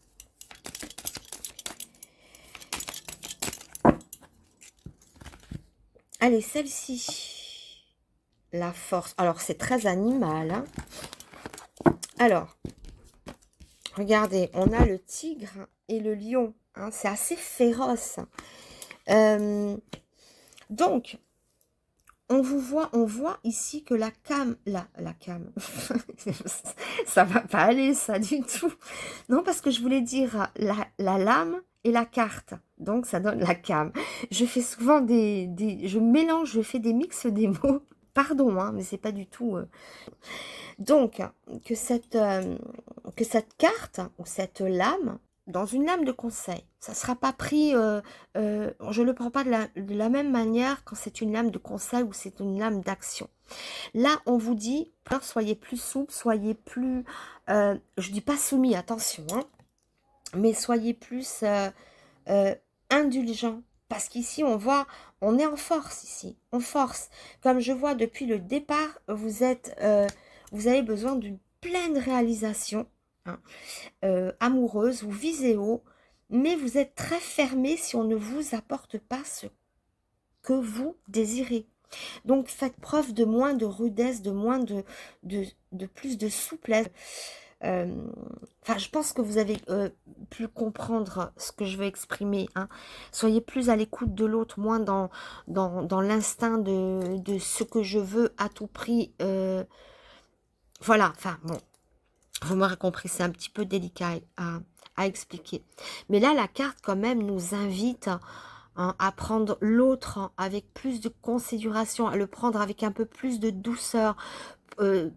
[SPEAKER 1] Allez, celle-ci. La force. Alors, c'est très animal. Hein. Alors, regardez, on a le tigre et le lion. Hein. C'est assez féroce. Donc, on voit ici que la came, ça va pas aller ça du tout. Non, parce que je voulais dire la lame et la carte, donc ça donne la came. Je fais souvent je mélange, je fais des mix des mots. Pardon, hein, mais c'est pas du tout. Donc que cette carte ou cette lame, dans une lame de conseil, ça ne sera pas pris, je ne le prends pas de la même manière quand c'est une lame de conseil ou c'est une lame d'action. Là, on vous dit, soyez plus souple, soyez plus, je dis pas soumis, attention, hein, mais soyez plus indulgent. Parce qu'ici, on voit, on est en force ici, on force. Comme je vois depuis le départ, vous avez besoin d'une pleine réalisation, hein, amoureuse, vous visez haut, mais vous êtes très fermé si on ne vous apporte pas ce que vous désirez. Donc faites preuve de moins de rudesse, de moins de plus de souplesse. Enfin, je pense que vous avez pu comprendre ce que je veux exprimer. Hein. Soyez plus à l'écoute de l'autre, moins dans l'instinct de ce que je veux à tout prix. Voilà, enfin bon. Vous m'aurez compris, c'est un petit peu délicat à expliquer. Mais là, la carte, quand même, nous invite hein, à prendre l'autre hein, avec plus de considération, à le prendre avec un peu plus de douceur.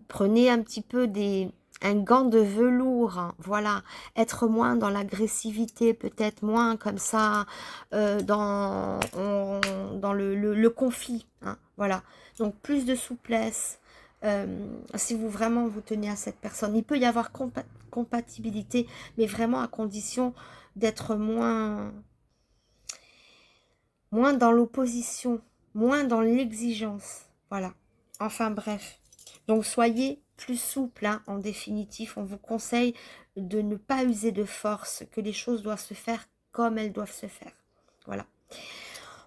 [SPEAKER 1] Prenez un petit peu un gant de velours, hein, voilà. Être moins dans l'agressivité, peut-être moins comme ça, dans le conflit. Hein, voilà. Donc, plus de souplesse. Si vous vraiment vous tenez à cette personne, il peut y avoir compatibilité, mais vraiment à condition d'être moins dans l'opposition, moins dans l'exigence, voilà. Enfin bref, donc soyez plus souple, hein, en définitif, on vous conseille de ne pas user de force, que les choses doivent se faire comme elles doivent se faire, voilà.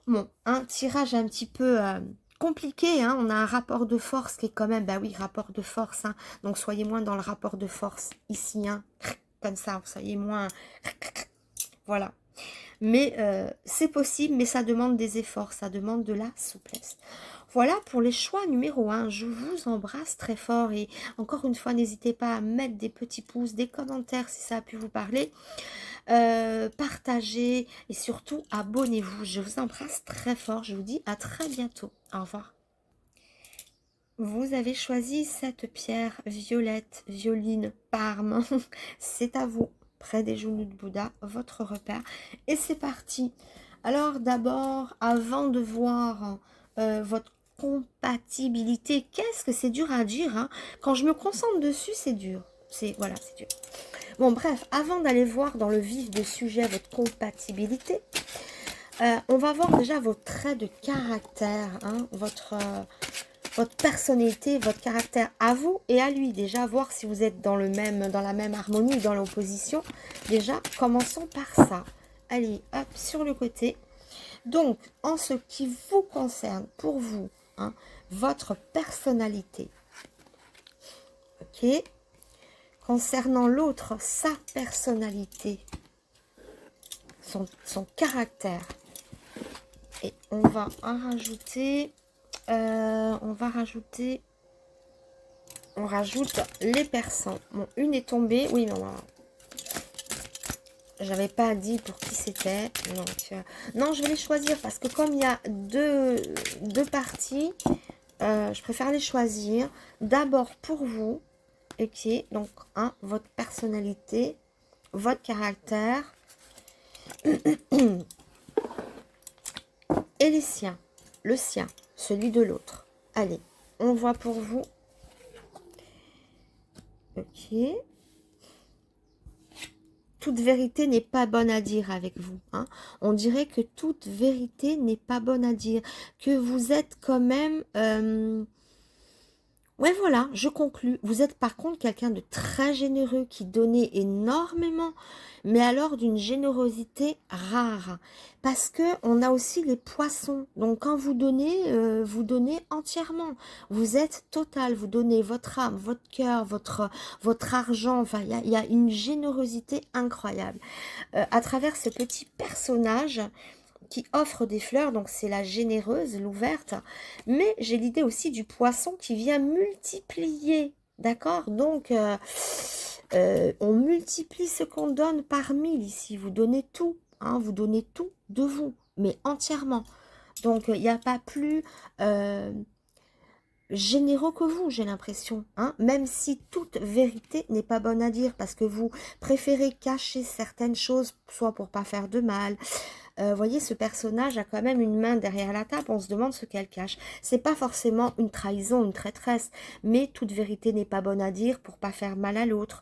[SPEAKER 1] Bon, un tirage un petit peu compliqué, hein. On a un rapport de force qui est quand même, bah oui, rapport de force, hein. Donc soyez moins dans le rapport de force ici, hein. Comme ça, soyez moins, voilà. Mais c'est possible, mais ça demande des efforts, ça demande de la souplesse. Voilà pour les choix numéro 1. Je vous embrasse très fort et encore une fois, n'hésitez pas à mettre des petits pouces, des commentaires si ça a pu vous parler. Partagez et surtout abonnez-vous. Je vous embrasse très fort. Je vous dis à très bientôt. Au revoir. Vous avez choisi cette pierre violette, violine, Parme. C'est à vous. Près des genoux de Bouddha, votre repère. Et c'est parti. Alors d'abord, avant de voir votre compatibilité, qu'est-ce que c'est dur à dire, hein. Quand je me concentre dessus, c'est dur. Voilà, c'est dur. Bon, bref, avant d'aller voir dans le vif du sujet votre compatibilité, on va voir déjà vos traits de caractère, hein, votre personnalité, votre caractère à vous et à lui. Déjà, voir si vous êtes dans la même harmonie ou dans l'opposition. Déjà, commençons par ça. Allez, hop, sur le côté. Donc, en ce qui vous concerne, pour vous, hein, votre personnalité. Ok. Concernant l'autre, sa personnalité, son caractère. Et on va en rajouter, on rajoute les personnes. Bon, une est tombée, oui, non, j'avais pas dit pour qui c'était, donc non, je vais les choisir parce que comme il y a deux parties, je préfère les choisir. D'abord pour vous, ok, donc votre personnalité, votre caractère et les siens, le sien, celui de l'autre. Allez, on voit pour vous. Ok. Toute vérité n'est pas bonne à dire avec vous, hein. On dirait que toute vérité n'est pas bonne à dire, que vous êtes quand même... Ouais, voilà, je conclus. Vous êtes par contre quelqu'un de très généreux qui donnait énormément, mais alors d'une générosité rare. Parce que on a aussi les poissons. Donc quand vous donnez entièrement. Vous êtes total, vous donnez votre âme, votre cœur, votre argent. Enfin, il y a une générosité incroyable. À travers ce petit personnage qui offre des fleurs, donc c'est la généreuse, l'ouverte, mais j'ai l'idée aussi du poisson qui vient multiplier, d'accord? Donc, on multiplie ce qu'on donne par 1000 ici, vous donnez tout, hein, vous donnez tout de vous, mais entièrement. Donc, il n'y a pas plus généreux que vous, j'ai l'impression, hein, même si toute vérité n'est pas bonne à dire, parce que vous préférez cacher certaines choses, soit pour pas faire de mal. Voyez, ce personnage a quand même une main derrière la table, on se demande ce qu'elle cache. C'est pas forcément une trahison, une traîtresse, mais toute vérité n'est pas bonne à dire pour pas faire mal à l'autre,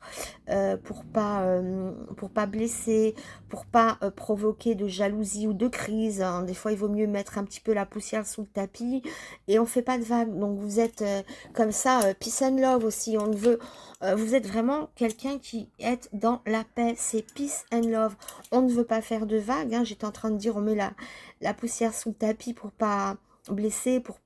[SPEAKER 1] pour pas blesser, pour pas provoquer de jalousie ou de crise, hein. Des fois, il vaut mieux mettre un petit peu la poussière sous le tapis et on fait pas de vagues. Donc, vous êtes comme ça, peace and love aussi. On ne veut... vous êtes vraiment quelqu'un qui est dans la paix, c'est peace and love. On ne veut pas faire de vagues, hein. J'étais en train de dire, on met la poussière sous le tapis pour pas blesser, pour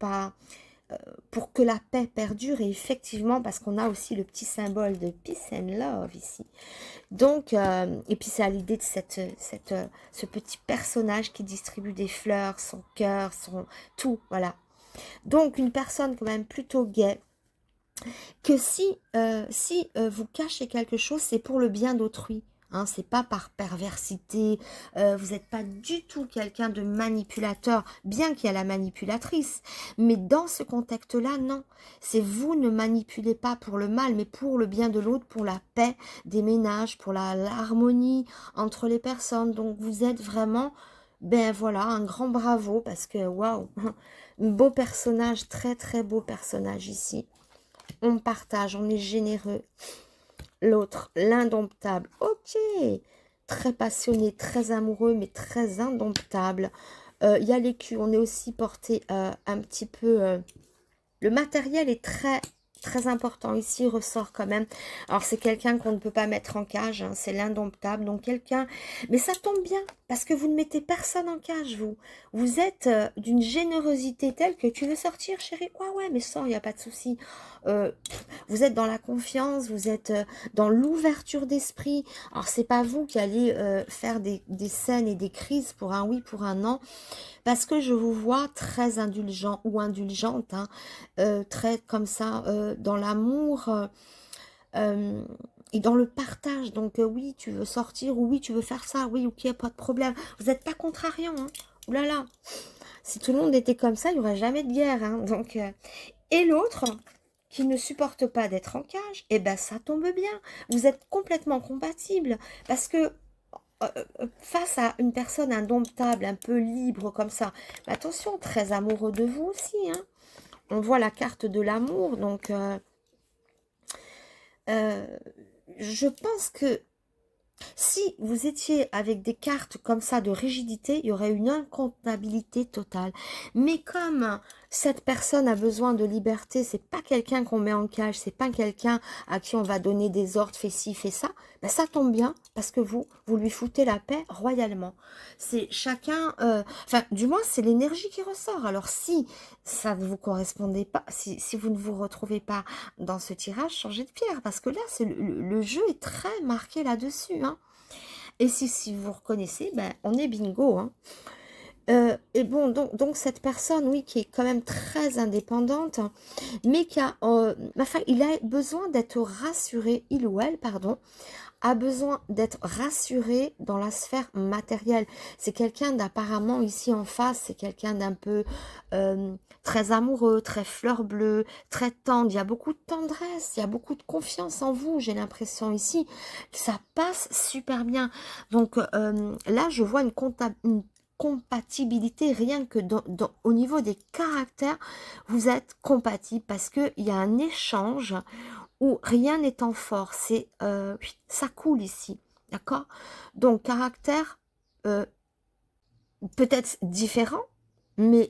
[SPEAKER 1] que la paix perdure. Et effectivement, parce qu'on a aussi le petit symbole de peace and love ici. Donc, et puis c'est à l'idée de ce petit personnage qui distribue des fleurs, son cœur, son tout, voilà. Donc, une personne quand même plutôt gaie, que si vous cachez quelque chose, c'est pour le bien d'autrui. Hein, c'est pas par perversité, vous n'êtes pas du tout quelqu'un de manipulateur, bien qu'il y a la manipulatrice. Mais dans ce contexte-là, non. C'est vous ne manipulez pas pour le mal, mais pour le bien de l'autre, pour la paix des ménages, pour l'harmonie entre les personnes. Donc vous êtes vraiment, ben voilà, un grand bravo, parce que waouh, un beau personnage, très très beau personnage ici. On partage, on est généreux. L'autre, l'indomptable. Ok, très passionné, très amoureux, mais très indomptable. Il y a l'écu, on est aussi porté un petit peu... le matériel est très important ici, il ressort quand même. Alors, c'est quelqu'un qu'on ne peut pas mettre en cage, hein, c'est l'indomptable. Donc, quelqu'un... Mais ça tombe bien, parce que vous ne mettez personne en cage, vous. Vous êtes d'une générosité telle que tu veux sortir, chérie. Ouais, ouais, mais sors, il n'y a pas de souci. Vous êtes dans la confiance, vous êtes dans l'ouverture d'esprit. Alors, c'est pas vous qui allez faire des scènes et des crises pour un oui, pour un non. Parce que je vous vois très indulgent ou indulgente, hein, très comme ça, dans l'amour et dans le partage. Donc oui, tu veux sortir, ou oui, tu veux faire ça, oui, ok, pas de problème. Vous n'êtes pas contrariant, hein. Ouh là là, si tout le monde était comme ça, il n'y aurait jamais de guerre, hein. Donc, et l'autre qui ne supporte pas d'être en cage, eh ben ça tombe bien. Vous êtes complètement compatibles parce que face à une personne indomptable, un peu libre comme ça, mais attention, très amoureux de vous aussi, hein. On voit la carte de l'amour, donc je pense que si vous étiez avec des cartes comme ça de rigidité, il y aurait une incontabilité totale. Mais comme cette personne a besoin de liberté, c'est pas quelqu'un qu'on met en cage, c'est pas quelqu'un à qui on va donner des ordres, fais ci, fais ça, ben ça tombe bien parce que vous lui foutez la paix royalement. C'est chacun, enfin du moins c'est l'énergie qui ressort. Alors si ça ne vous correspondait pas, si vous ne vous retrouvez pas dans ce tirage, changez de pierre parce que là c'est le jeu est très marqué là-dessus, hein. Et si vous reconnaissez, ben, on est bingo, hein. Et bon, donc cette personne, oui, qui est quand même très indépendante, mais qui a, enfin, il a besoin d'être rassuré, il ou elle, pardon, a besoin d'être rassuré dans la sphère matérielle. C'est quelqu'un d'apparemment ici en face, c'est quelqu'un d'un peu très amoureux, très fleur bleue, très tendre. Il y a beaucoup de tendresse, il y a beaucoup de confiance en vous. J'ai l'impression ici que ça passe super bien. Donc là, je vois une compatibilité rien que au niveau des caractères, vous êtes compatibles parce qu'il y a un échange où rien n'est en force, c'est ça coule ici, d'accord? Donc caractère peut-être différent, mais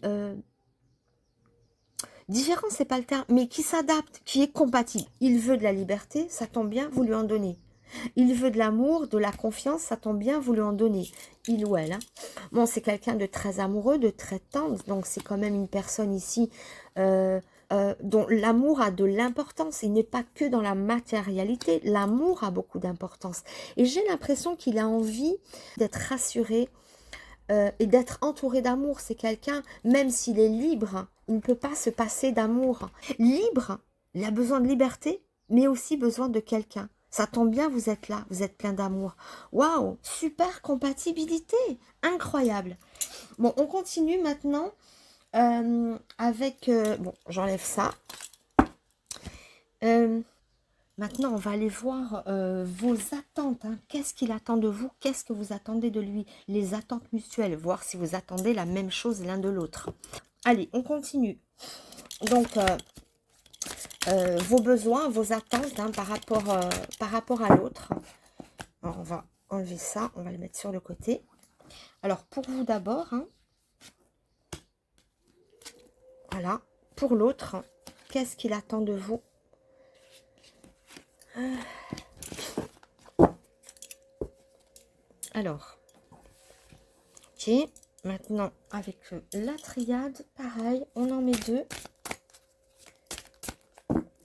[SPEAKER 1] différent c'est pas le terme, mais qui s'adapte, qui est compatible. Il veut de la liberté, ça tombe bien, vous lui en donnez. Il veut de l'amour, de la confiance, ça tombe bien, vous lui en donnez. Il ou elle, hein. Bon, c'est quelqu'un de très amoureux, de très tendre, donc c'est quand même une personne ici dont l'amour a de l'importance. Il n'est pas que dans la matérialité, l'amour a beaucoup d'importance. Et j'ai l'impression qu'il a envie d'être rassuré et d'être entouré d'amour. C'est quelqu'un, même s'il est libre, il ne peut pas se passer d'amour. Libre, il a besoin de liberté, mais aussi besoin de quelqu'un. Ça tombe bien, vous êtes là, vous êtes plein d'amour. Waouh, super compatibilité, incroyable. Bon, on continue maintenant avec... bon, j'enlève ça. Maintenant, on va aller voir vos attentes, hein. Qu'est-ce qu'il attend de vous? Qu'est-ce que vous attendez de lui? Les attentes mutuelles, voir si vous attendez la même chose l'un de l'autre. Allez, on continue. Donc, vos besoins, vos attentes, hein, par rapport à l'autre. On va enlever ça, on va le mettre sur le côté. Alors, pour vous d'abord, hein, voilà, pour l'autre, qu'est-ce qu'il attend de vous? Alors, ok, maintenant avec la triade, pareil, on en met deux.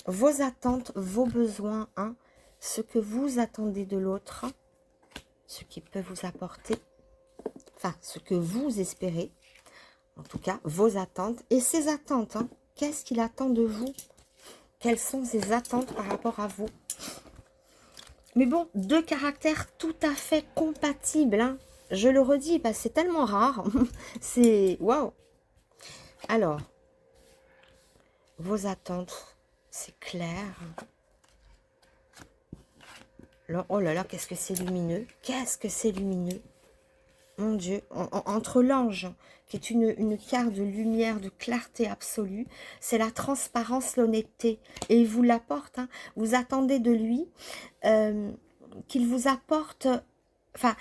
[SPEAKER 1] Vos attentes, vos besoins, hein, ce que vous attendez de l'autre, ce qui peut vous apporter, enfin, ce que vous espérez, en tout cas, vos attentes. Et ces attentes, hein, qu'est-ce qu'il attend de vous? Quelles sont ses attentes par rapport à vous? Mais bon, deux caractères tout à fait compatibles, hein. Je le redis, parce que c'est tellement rare. C'est... Waouh! Alors, vos attentes, c'est clair. Alors, oh là là, qu'est-ce que c'est lumineux! Qu'est-ce que c'est lumineux! Mon Dieu, entre l'ange, qui est une carte de lumière, de clarté absolue, c'est la transparence, l'honnêteté. Et il vous l'apporte, hein. Vous attendez de lui qu'il vous apporte, enfin,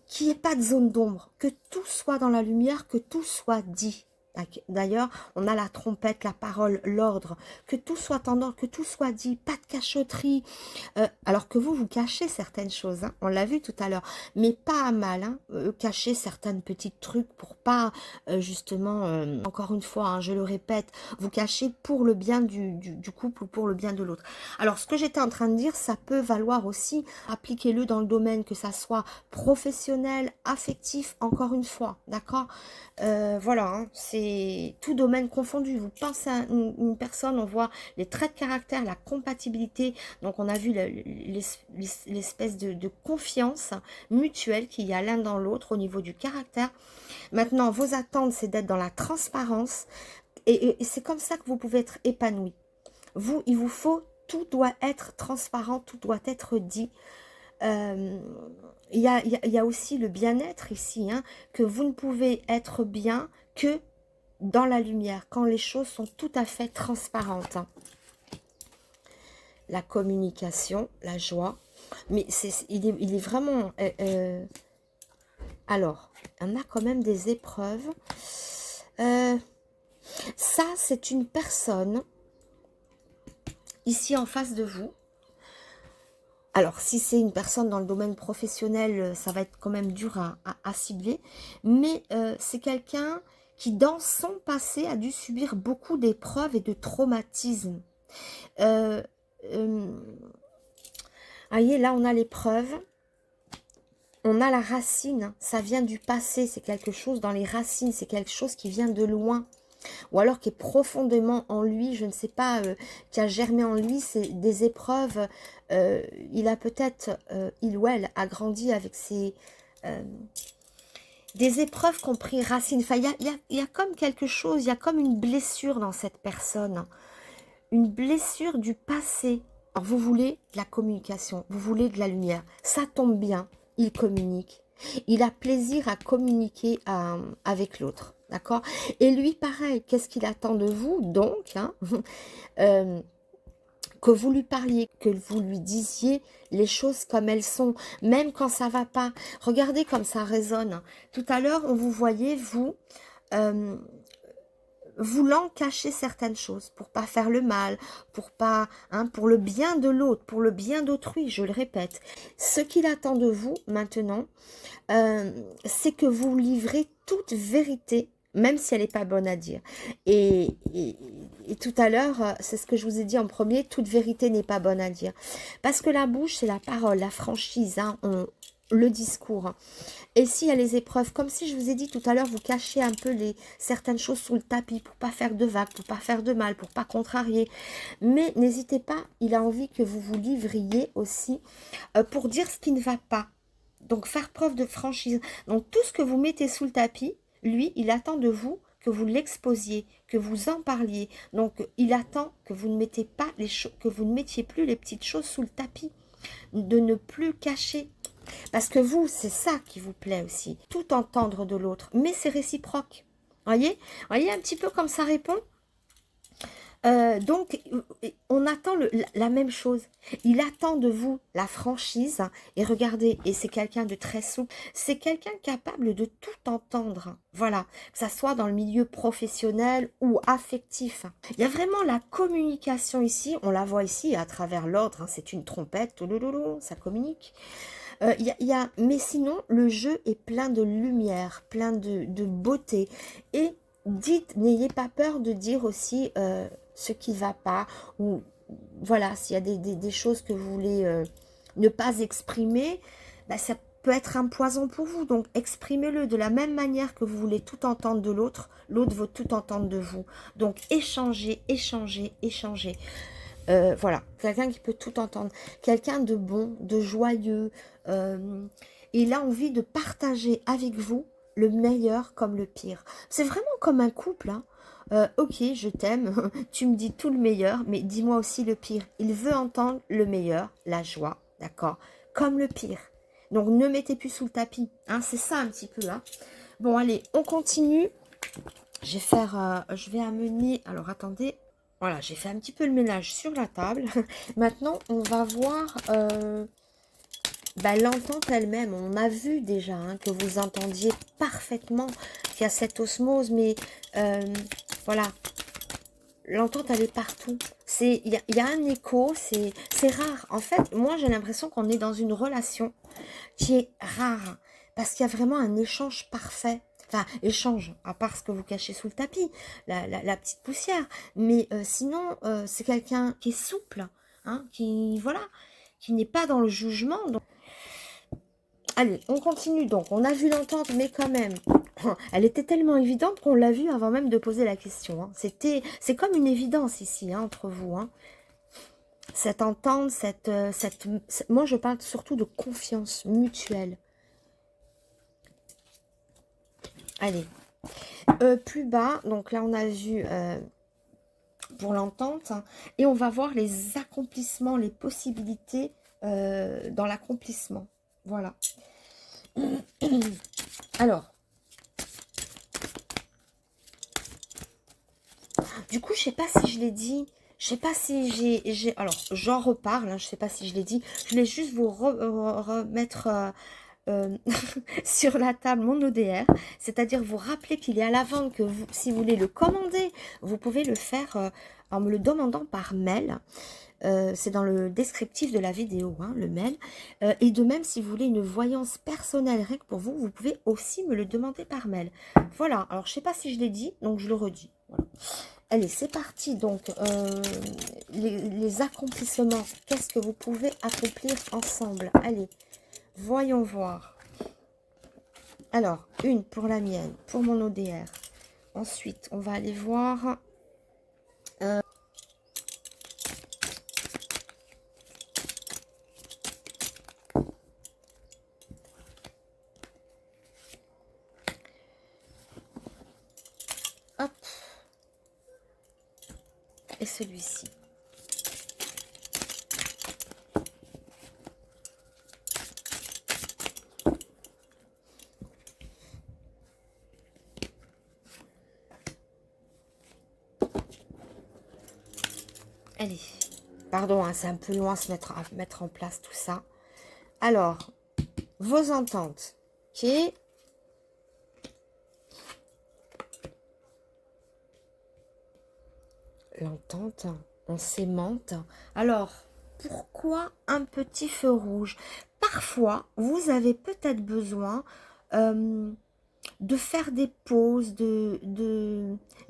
[SPEAKER 1] qu'il n'y ait pas de zone d'ombre, que tout soit dans la lumière, que tout soit dit. D'ailleurs, on a la trompette, la parole, l'ordre, que tout soit en ordre, que tout soit dit, pas de cachotterie. Alors que vous cachez certaines choses, hein, on l'a vu tout à l'heure, mais pas à mal, hein, cacher certaines petites trucs pour pas, justement, encore une fois, hein, je le répète, vous cachez pour le bien du couple ou pour le bien de l'autre. Alors, ce que j'étais en train de dire, ça peut valoir aussi, appliquez-le dans le domaine, que ça soit professionnel, affectif, encore une fois, d'accord? Voilà, hein, c'est tout domaine confondu. Vous pensez à une personne, on voit les traits de caractère, la compatibilité. Donc, on a vu l'espèce de confiance mutuelle qu'il y a l'un dans l'autre au niveau du caractère. Maintenant, vos attentes, c'est d'être dans la transparence. Et c'est comme ça que vous pouvez être épanoui. Vous, il vous faut, tout doit être transparent, tout doit être dit. Il y a aussi le bien-être ici, hein, que vous ne pouvez être bien que dans la lumière, quand les choses sont tout à fait transparentes. Hein. La communication, la joie, mais il est vraiment... alors, on a quand même des épreuves. Ça, c'est une personne ici en face de vous. Alors, si c'est une personne dans le domaine professionnel, ça va être quand même dur à cibler. Mais c'est quelqu'un qui, dans son passé, a dû subir beaucoup d'épreuves et de traumatismes. Voyez, là, on a l'épreuve. On a la racine. Ça vient du passé. C'est quelque chose dans les racines. C'est quelque chose qui vient de loin. Ou alors qui est profondément en lui, je ne sais pas, qui a germé en lui, c'est des épreuves. Il a peut-être, il ou elle, a grandi avec des épreuves qui ont pris racine. Enfin, il y a comme quelque chose, il y a comme une blessure dans cette personne. Une blessure du passé. Alors, vous voulez de la communication, vous voulez de la lumière. Ça tombe bien, il communique. Il a plaisir à communiquer avec l'autre. D'accord? Et lui, pareil, qu'est-ce qu'il attend de vous? Donc, hein, que vous lui parliez, que vous lui disiez les choses comme elles sont, même quand ça va pas. Regardez comme ça résonne. Tout à l'heure, on vous voyait, vous, voulant cacher certaines choses, pour pas faire le mal, pour pas, hein, pour le bien de l'autre, pour le bien d'autrui, je le répète. Ce qu'il attend de vous, maintenant, c'est que vous livrez toute vérité, même si elle n'est pas bonne à dire. Et tout à l'heure, c'est ce que je vous ai dit en premier, toute vérité n'est pas bonne à dire. Parce que la bouche, c'est la parole, la franchise, hein, le discours. Et s'il y a les épreuves, comme si je vous ai dit tout à l'heure, vous cachez un peu certaines choses sous le tapis pour pas faire de vagues, pour pas faire de mal, pour pas contrarier. Mais n'hésitez pas, il a envie que vous vous livriez aussi pour dire ce qui ne va pas. Donc, faire preuve de franchise. Donc, tout ce que vous mettez sous le tapis, lui, il attend de vous que vous l'exposiez, que vous en parliez. Donc, il attend que vous ne mettez pas que vous ne mettiez plus les petites choses sous le tapis, de ne plus cacher. Parce que vous, c'est ça qui vous plaît aussi. Tout entendre de l'autre, mais c'est réciproque. Voyez un petit peu comme ça répond. Donc, on attend la même chose. Il attend de vous la franchise. Et regardez, et c'est quelqu'un de très souple. C'est quelqu'un capable de tout entendre. Voilà, que ça soit dans le milieu professionnel ou affectif. Il y a vraiment la communication ici. On la voit ici à travers l'ordre. Hein, c'est une trompette. Ça communique. Mais sinon, le jeu est plein de lumière, plein de beauté. Et dites, n'ayez pas peur de dire aussi ce qui ne va pas. Ou voilà, s'il y a des choses que vous voulez ne pas exprimer, bah, ça peut être un poison pour vous. Donc, exprimez-le de la même manière que vous voulez tout entendre de l'autre. L'autre veut tout entendre de vous. Donc, échangez, échangez, échangez. Voilà, quelqu'un qui peut tout entendre, quelqu'un de bon, de joyeux, il a envie de partager avec vous le meilleur comme le pire. C'est vraiment comme un couple, hein. Ok, je t'aime, tu me dis tout le meilleur, mais dis-moi aussi le pire. Il veut entendre le meilleur, la joie, d'accord, comme le pire. Donc ne mettez plus sous le tapis, hein, c'est ça un petit peu. Hein. Bon, allez, on continue. Je vais amener, alors attendez. Voilà, j'ai fait un petit peu le ménage sur la table. Maintenant, on va voir l'entente elle-même. On a vu déjà hein, que vous entendiez parfaitement qu'il y a cette osmose, mais voilà, l'entente, elle est partout. Il y a un écho, c'est rare. En fait, moi, j'ai l'impression qu'on est dans une relation qui est rare parce qu'il y a vraiment un échange parfait. Enfin, échange, à part ce que vous cachez sous le tapis, la petite poussière. Mais sinon, c'est quelqu'un qui est souple, hein, qui n'est pas dans le jugement. Donc... Allez, on continue donc. On a vu l'entente, mais quand même, elle était tellement évidente qu'on l'a vue avant même de poser la question. Hein. C'est comme une évidence ici, hein, entre vous. Hein. Cette entente, moi, je parle surtout de confiance mutuelle. Allez, plus bas, donc là on a vu pour l'entente, hein, et on va voir les accomplissements, les possibilités dans l'accomplissement. Voilà. Alors, du coup, je sais pas si je l'ai dit. Je sais pas si j'ai... Alors, j'en reparle. Hein, je sais pas si je l'ai dit. Je voulais juste vous remettre sur la table mon ODR. C'est-à-dire vous rappeler qu'il est à la vente, que vous, si vous voulez le commander, vous pouvez le faire en me le demandant par mail. C'est dans le descriptif de la vidéo, hein, le mail. Et de même, si vous voulez une voyance personnelle rien que pour vous, vous pouvez aussi me le demander par mail. Voilà, alors je sais pas si je l'ai dit, donc je le redis. Voilà. Allez, c'est parti. Donc, les accomplissements, qu'est-ce que vous pouvez accomplir ensemble? Allez, voyons voir. Alors, une pour la mienne, pour mon ODR. Ensuite, on va aller voir... hop. Et celui-ci. Allez, pardon, hein, c'est un peu loin à mettre en place tout ça. Alors, vos ententes, ok. L'entente, on s'aimante. Alors, pourquoi un petit feu rouge? Parfois, vous avez peut-être besoin de faire des pauses,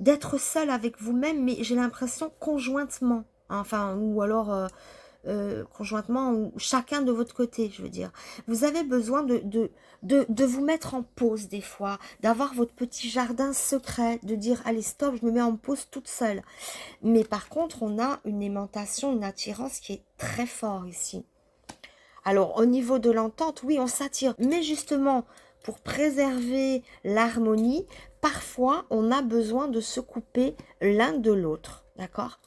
[SPEAKER 1] d'être seul avec vous-même, mais j'ai l'impression conjointement. Enfin, ou alors conjointement, ou chacun de votre côté, je veux dire. Vous avez besoin de vous mettre en pause des fois, d'avoir votre petit jardin secret, de dire, allez, stop, je me mets en pause toute seule. Mais par contre, on a une aimantation, une attirance qui est très fort ici. Alors, au niveau de l'entente, oui, on s'attire. Mais justement, pour préserver l'harmonie, parfois, on a besoin de se couper l'un de l'autre. D'accord?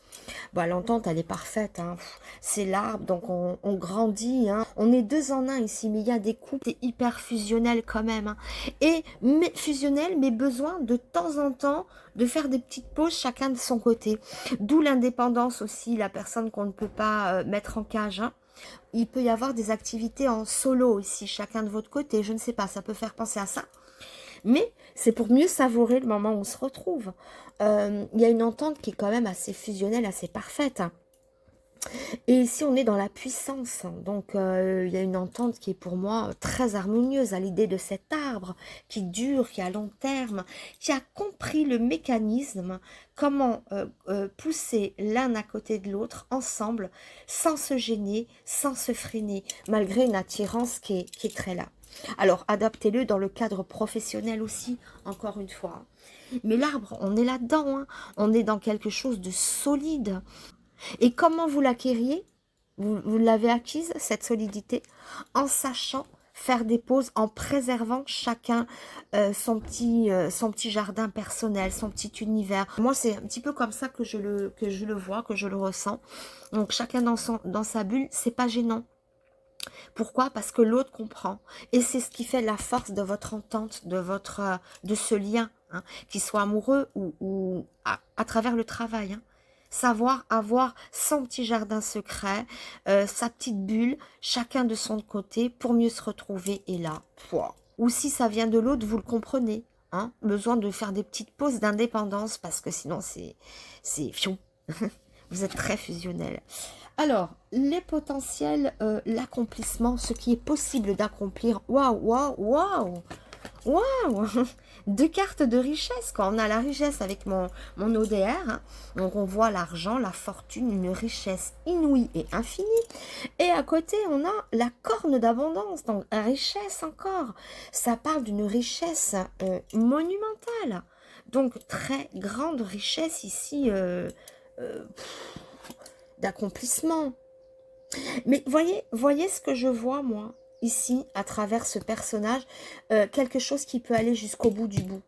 [SPEAKER 1] Bah, l'entente, elle est parfaite. Hein. C'est l'arbre, donc on grandit. Hein. On est deux en un ici, mais il y a des couples hyper fusionnels quand même. Hein. Et mais, fusionnels, mais besoin de temps en temps de faire des petites pauses chacun de son côté. D'où l'indépendance aussi, la personne qu'on ne peut pas mettre en cage. Hein. Il peut y avoir des activités en solo aussi, chacun de votre côté. Je ne sais pas, ça peut faire penser à ça. Mais c'est pour mieux savourer le moment où on se retrouve. Il y a une entente qui est quand même assez fusionnelle, assez parfaite. Et ici, on est dans la puissance. Donc, il y a une entente qui est pour moi très harmonieuse à l'idée de cet arbre qui dure, qui est à long terme, qui a compris le mécanisme, comment pousser l'un à côté de l'autre, ensemble, sans se gêner, sans se freiner, malgré une attirance qui est très là. Alors, adaptez-le dans le cadre professionnel aussi, encore une fois. Mais l'arbre, on est là-dedans, hein. On est dans quelque chose de solide. Et comment vous l'acquériez? Vous l'avez acquise, cette solidité, en sachant faire des pauses, en préservant chacun son petit jardin personnel, son petit univers. Moi, c'est un petit peu comme ça que je le vois, que je le ressens. Donc, chacun dans sa bulle, c'est pas gênant. Pourquoi? Parce que l'autre comprend. Et c'est ce qui fait la force de votre entente, de ce lien, hein, qu'il soit amoureux ou à travers le travail. Hein. Savoir avoir son petit jardin secret, sa petite bulle, chacun de son côté, pour mieux se retrouver. Et là, pouah. Ou si ça vient de l'autre, vous le comprenez. Hein, besoin de faire des petites pauses d'indépendance, parce que sinon, c'est fion. Vous êtes très fusionnel. Alors, les potentiels, l'accomplissement, ce qui est possible d'accomplir. Waouh, waouh, waouh, waouh. Deux cartes de richesse, quand on a la richesse avec mon ODR. Hein, donc, on voit l'argent, la fortune, une richesse inouïe et infinie. Et à côté, on a la corne d'abondance, donc la richesse encore. Ça parle d'une richesse monumentale. Donc, très grande richesse ici d'accomplissement. Mais voyez ce que je vois, moi, ici, à travers ce personnage, quelque chose qui peut aller jusqu'au bout du bout.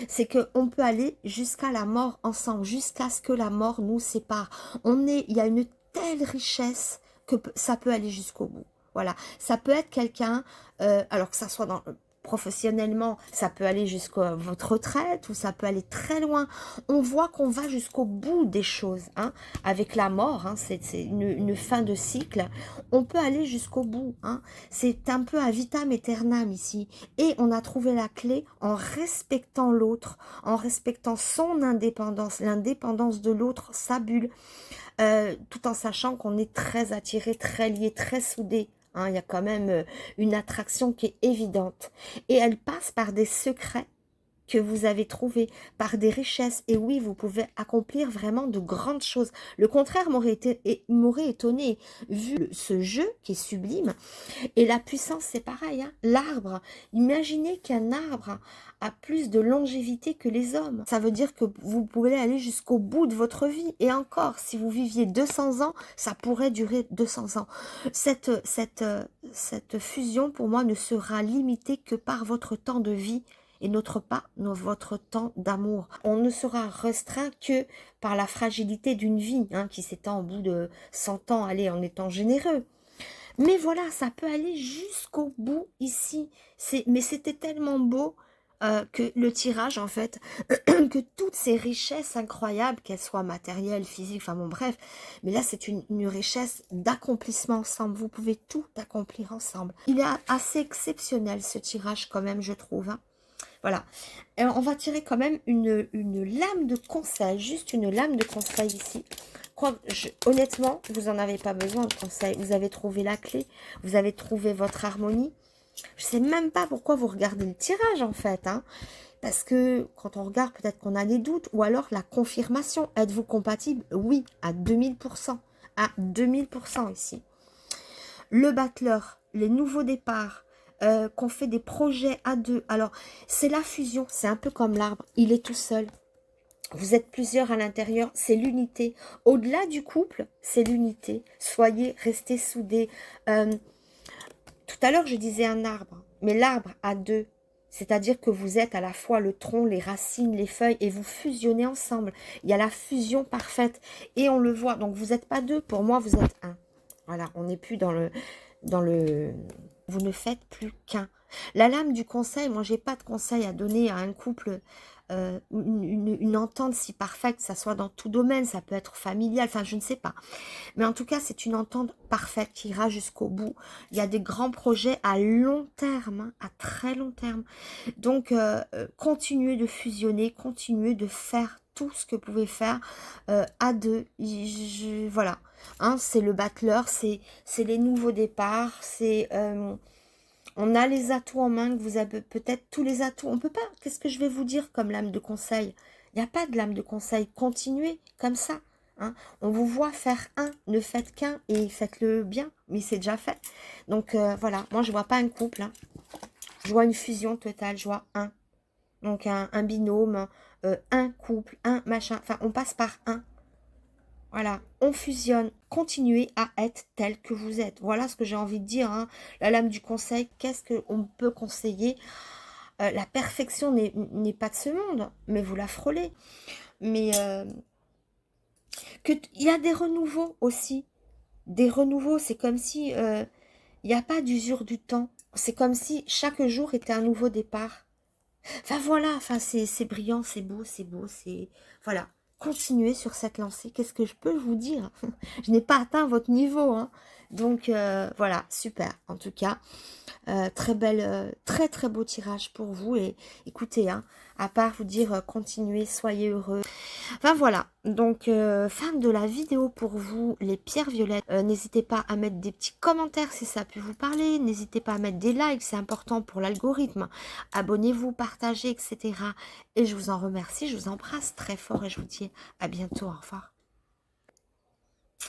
[SPEAKER 1] C'est qu'on peut aller jusqu'à la mort ensemble, jusqu'à ce que la mort nous sépare. Il y a une telle richesse que ça peut aller jusqu'au bout. Voilà, ça peut être quelqu'un, alors que ça soit professionnellement, ça peut aller jusqu'à votre retraite ou ça peut aller très loin. On voit qu'on va jusqu'au bout des choses, hein, avec la mort, hein, c'est une fin de cycle. On peut aller jusqu'au bout, hein. C'est un peu à vitam aeternam ici. Et on a trouvé la clé en respectant l'autre, en respectant son indépendance, l'indépendance de l'autre, sa bulle, tout en sachant qu'on est très attiré, très lié, très soudé. Hein, il y a quand même une attraction qui est évidente. Et elle passe par des secrets que vous avez trouvés, par des richesses. Et oui, vous pouvez accomplir vraiment de grandes choses. Le contraire m'aurait étonné, vu ce jeu qui est sublime. Et la puissance, c'est pareil. Hein. L'arbre, imaginez qu'un arbre a plus de longévité que les hommes. Ça veut dire que vous pouvez aller jusqu'au bout de votre vie. Et encore, si vous viviez 200 ans, ça pourrait durer 200 ans. Cette fusion, pour moi, ne sera limitée que par votre temps de vie et votre temps d'amour. On ne sera restreint que par la fragilité d'une vie, hein, qui s'étend au bout de 100 ans, allez, en étant généreux. Mais voilà, ça peut aller jusqu'au bout ici. Mais c'était tellement beau que le tirage, en fait, que toutes ces richesses incroyables, qu'elles soient matérielles, physiques, enfin bon, bref. Mais là, c'est une richesse d'accomplissement ensemble. Vous pouvez tout accomplir ensemble. Il est assez exceptionnel, ce tirage, quand même, je trouve, hein. Voilà. Et on va tirer quand même une lame de conseil. Juste une lame de conseil ici. Honnêtement, vous n'en avez pas besoin de conseil. Vous avez trouvé la clé. Vous avez trouvé votre harmonie. Je ne sais même pas pourquoi vous regardez le tirage, en fait. Hein. Parce que quand on regarde, peut-être qu'on a des doutes. Ou alors la confirmation. Êtes-vous compatible? Oui, à 2000%. À 2000% ici. Le battleur, les nouveaux départs. Qu'on fait des projets à deux. Alors, c'est la fusion, c'est un peu comme l'arbre, il est tout seul. Vous êtes plusieurs à l'intérieur, c'est l'unité. Au-delà du couple, c'est l'unité. Restez soudés. Tout à l'heure, je disais un arbre, mais l'arbre à deux, c'est-à-dire que vous êtes à la fois le tronc, les racines, les feuilles, et vous fusionnez ensemble. Il y a la fusion parfaite, et on le voit. Donc, vous n'êtes pas deux, pour moi, vous êtes un. Voilà, on n'est plus dans le... Vous ne faites plus qu'un. La lame du conseil, moi, j'ai pas de conseil à donner à un couple, une entente si parfaite, que ça soit dans tout domaine, ça peut être familial, enfin, je ne sais pas. Mais en tout cas, c'est une entente parfaite qui ira jusqu'au bout. Il y a des grands projets à long terme, hein, à très long terme. Donc, continuez de fusionner, continuez de faire tout ce que vous pouvez faire à deux. Voilà. Hein, c'est le battleur, c'est les nouveaux départs, on a les atouts en main, que vous avez peut-être tous les atouts. On peut pas, qu'est-ce que je vais vous dire comme lame de conseil? Il n'y a pas de lame de conseil, continuez comme ça. Hein. On vous voit faire un, ne faites qu'un et faites-le bien, mais c'est déjà fait. Donc voilà, moi je vois pas un couple, hein. Je vois une fusion totale, je vois un. Donc un binôme, un couple, un machin, enfin on passe par un. Voilà, on fusionne, continuez à être tel que vous êtes. Voilà ce que j'ai envie de dire. Hein. La lame du conseil, qu'est-ce qu'on peut conseiller? La perfection n'est pas de ce monde, mais vous la frôlez. Mais il y a des renouveaux aussi. Des renouveaux, c'est comme si il n'y a pas d'usure du temps. C'est comme si chaque jour était un nouveau départ. Enfin voilà, enfin, c'est brillant, c'est beau, c'est... Voilà. Continuez sur cette lancée. Qu'est-ce que je peux vous dire? Je n'ai pas atteint votre niveau. Hein. Donc, voilà, super. En tout cas, très belle, très, très beau tirage pour vous. Et écoutez, hein, à part vous dire continuez, soyez heureux. Enfin, voilà. Donc, fin de la vidéo pour vous, les pierres violettes. N'hésitez pas à mettre des petits commentaires si ça a pu vous parler. N'hésitez pas à mettre des likes, c'est important pour l'algorithme. Abonnez-vous, partagez, etc. Et je vous en remercie, je vous embrasse très fort et je vous dis à bientôt, au revoir.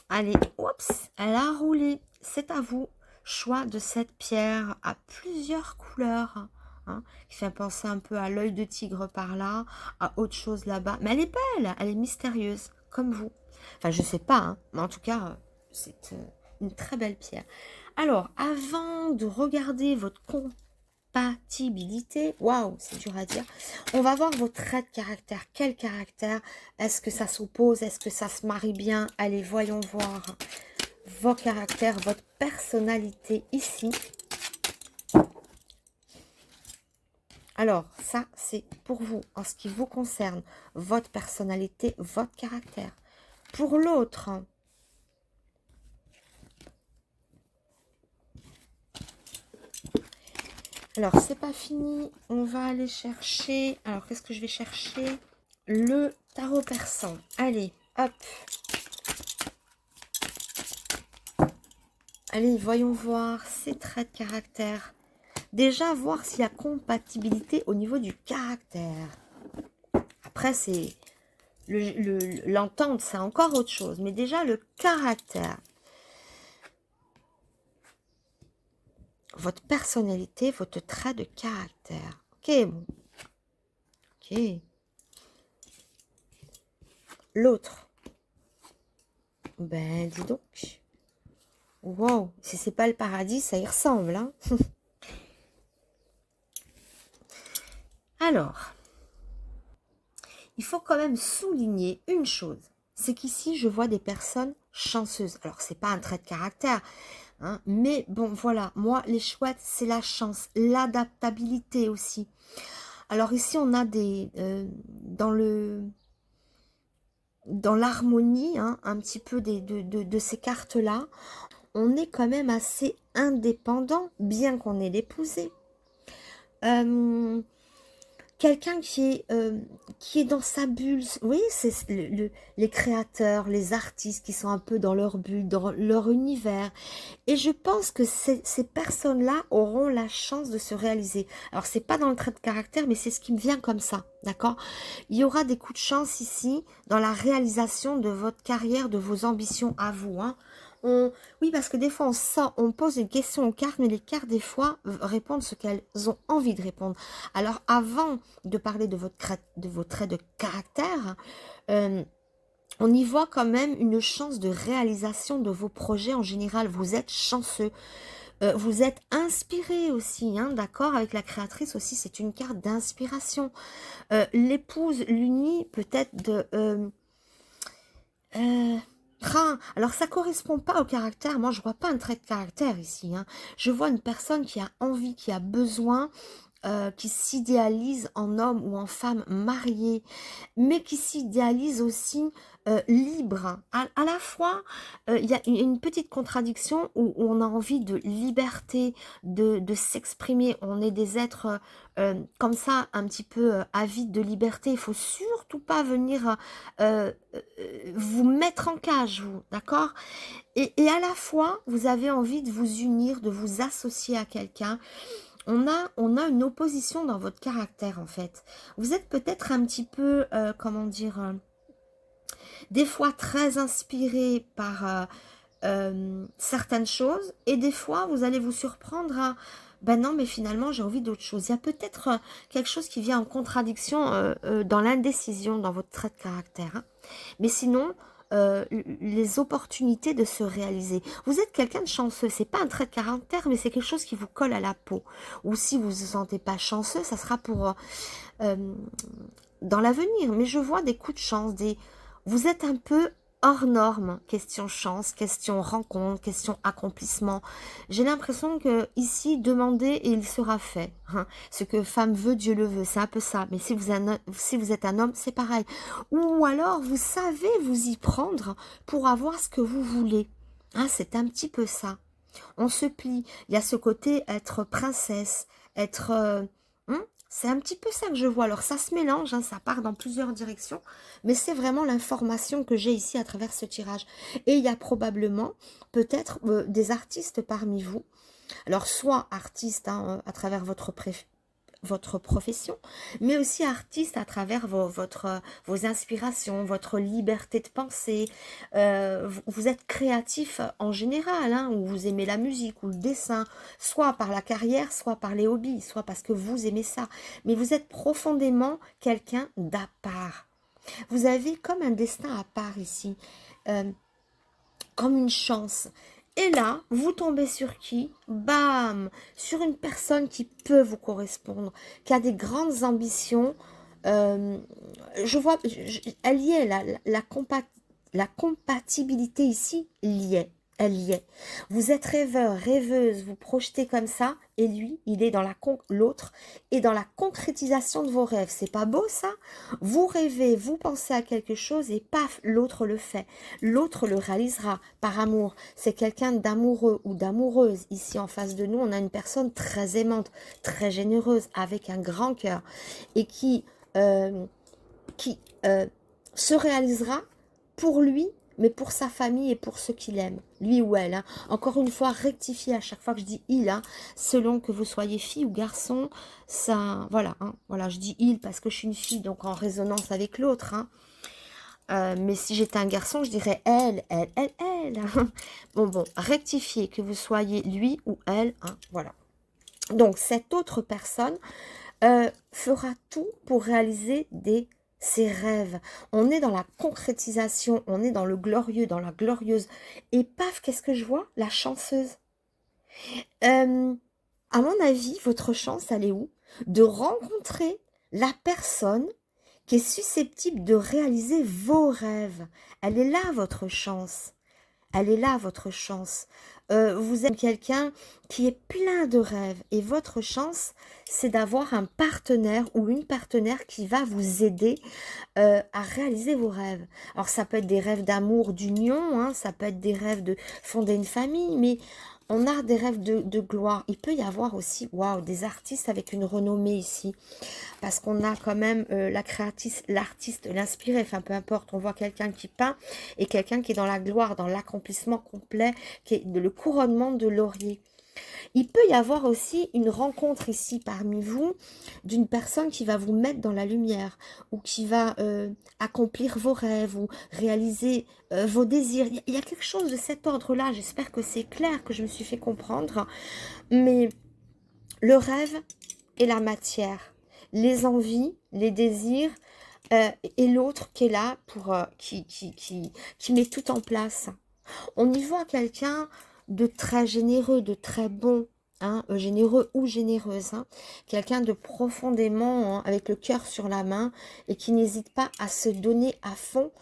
[SPEAKER 1] Allez, oups, elle a roulé. C'est à vous. Choix de cette pierre à plusieurs couleurs. Hein, qui fait penser un peu à l'œil de tigre par là, à autre chose là-bas. Mais elle est belle, elle est mystérieuse, comme vous. Enfin, je sais pas, hein, mais en tout cas, c'est une très belle pierre. Alors, avant de regarder votre compatibilité, waouh, c'est dur à dire, on va voir vos traits de caractère. Quel caractère? Est-ce que ça s'oppose? Est-ce que ça se marie bien? Allez, voyons voir vos caractères, votre personnalité ici. Alors, ça, c'est pour vous, en ce qui vous concerne, votre personnalité, votre caractère. Pour l'autre, alors, c'est pas fini. On va aller chercher... Alors, qu'est-ce que je vais chercher? Le tarot persan. Allez, hop. Allez, voyons voir ces traits de caractère. Déjà, voir s'il y a compatibilité au niveau du caractère. Après, c'est... L'entente, c'est encore autre chose. Mais déjà, le caractère. Votre personnalité, votre trait de caractère. Ok, bon. Ok. L'autre. Ben, dis donc. Wow, si c'est pas le paradis, ça y ressemble, hein. Alors, il faut quand même souligner une chose. C'est qu'ici, je vois des personnes chanceuses. Alors, c'est pas un trait de caractère, hein, mais bon, voilà. Moi, les chouettes, c'est la chance, l'adaptabilité aussi. Alors ici, on a des... dans l'harmonie, hein, un petit peu de ces cartes-là, on est quand même assez indépendant, bien qu'on ait l'épousé. Quelqu'un qui est dans sa bulle. Oui, c'est les créateurs, les artistes qui sont un peu dans leur bulle, dans leur univers. Et je pense que ces personnes-là auront la chance de se réaliser. Alors, c'est pas dans le trait de caractère, mais c'est ce qui me vient comme ça, d'accord? Il y aura des coups de chance ici dans la réalisation de votre carrière, de vos ambitions à vous, hein. Oui, parce que des fois, on pose une question aux cartes, mais les cartes, des fois, répondent ce qu'elles ont envie de répondre. Alors, avant de parler de vos traits de caractère, on y voit quand même une chance de réalisation de vos projets en général. Vous êtes chanceux. Vous êtes inspiré aussi, hein, d'accord? Avec la créatrice aussi, c'est une carte d'inspiration. L'épouse, l'unie, peut-être de... alors ça correspond pas au caractère. Moi, je vois pas un trait de caractère ici, hein. Je vois une personne qui a envie, qui a besoin, qui s'idéalise en homme ou en femme mariée, mais qui s'idéalise aussi libre. À la fois, il y a une petite contradiction où on a envie de liberté, de s'exprimer. On est des êtres comme ça, un petit peu avides de liberté. Il faut surtout pas venir vous mettre en cage, vous, d'accord? Et à la fois, vous avez envie de vous unir, de vous associer à quelqu'un. On a une opposition dans votre caractère, en fait. Vous êtes peut-être un petit peu, comment dire, des fois très inspiré par certaines choses, et des fois, vous allez vous surprendre à, ben non, mais finalement, j'ai envie d'autre chose. Il y a peut-être quelque chose qui vient en contradiction dans l'indécision, dans votre trait de caractère, hein. Mais sinon... les opportunités de se réaliser. Vous êtes quelqu'un de chanceux, c'est pas un trait de caractère, mais c'est quelque chose qui vous colle à la peau. Ou si vous ne vous sentez pas chanceux, ça sera pour dans l'avenir. Mais je vois des coups de chance, vous êtes un peu hors norme, question chance, question rencontre, question accomplissement. J'ai l'impression que ici, demandez et il sera fait, hein. Ce que femme veut, Dieu le veut, c'est un peu ça. Mais si vous êtes un homme, c'est pareil. Ou alors, vous savez vous y prendre pour avoir ce que vous voulez, hein, c'est un petit peu ça. On se plie. Il y a ce côté être princesse, être... c'est un petit peu ça que je vois. Alors, ça se mélange, hein, ça part dans plusieurs directions, mais c'est vraiment l'information que j'ai ici à travers ce tirage. Et il y a probablement, peut-être, des artistes parmi vous. Alors, soit artistes, hein, à travers votre profession, mais aussi artiste à travers vos inspirations, votre liberté de penser. Vous êtes créatif en général, hein, ou vous aimez la musique ou le dessin, soit par la carrière, soit par les hobbies, soit parce que vous aimez ça. Mais vous êtes profondément quelqu'un d'à part. Vous avez comme un destin à part ici, comme une chance. Et là, vous tombez sur qui? Bam! Sur une personne qui peut vous correspondre, qui a des grandes ambitions. Je vois, elle y est, la compatibilité ici, y est. elle y est. Vous êtes rêveur, rêveuse, vous projetez comme ça, et lui, il est dans l'autre, et dans la concrétisation de vos rêves. C'est pas beau ça? Vous rêvez, vous pensez à quelque chose, et paf, l'autre le fait. L'autre le réalisera par amour. C'est quelqu'un d'amoureux ou d'amoureuse. Ici, en face de nous, on a une personne très aimante, très généreuse, avec un grand cœur, et qui se réalisera pour lui, mais pour sa famille et pour ceux qu'il aime, lui ou elle. Hein. Encore une fois, rectifiez à chaque fois que je dis il, hein, selon que vous soyez fille ou garçon, ça, voilà, hein, voilà, je dis il parce que je suis une fille, donc en résonance avec l'autre. Hein. Mais si j'étais un garçon, je dirais elle, elle, elle, elle. Bon, rectifiez que vous soyez lui ou elle, hein, voilà. Donc, cette autre personne fera tout pour réaliser ses rêves. On est dans la concrétisation, on est dans le glorieux, dans la glorieuse. Et paf, qu'est-ce que je vois? La chanceuse. À mon avis, votre chance, elle est où? De rencontrer la personne qui est susceptible de réaliser vos rêves. Elle est là, votre chance. Elle est là, votre chance. Vous êtes quelqu'un qui est plein de rêves. Et votre chance, c'est d'avoir un partenaire ou une partenaire qui va vous aider à réaliser vos rêves. Alors, ça peut être des rêves d'amour, d'union, hein, ça peut être des rêves de fonder une famille, mais on a des rêves de gloire. Il peut y avoir aussi, waouh, des artistes avec une renommée ici. Parce qu'on a quand même la créatrice, l'artiste, l'inspiré, enfin peu importe, on voit quelqu'un qui peint et quelqu'un qui est dans la gloire, dans l'accomplissement complet, qui est le couronnement de laurier. Il peut y avoir aussi une rencontre ici parmi vous d'une personne qui va vous mettre dans la lumière ou qui va accomplir vos rêves ou réaliser vos désirs. Il y a quelque chose de cet ordre-là, j'espère que c'est clair, que je me suis fait comprendre, mais le rêve est la matière. Les envies, les désirs, et l'autre qui est là pour qui met tout en place. On y voit quelqu'un de très généreux, de très bon, hein, généreux ou généreuse, hein, quelqu'un de profondément hein, avec le cœur sur la main et qui n'hésite pas à se donner à fond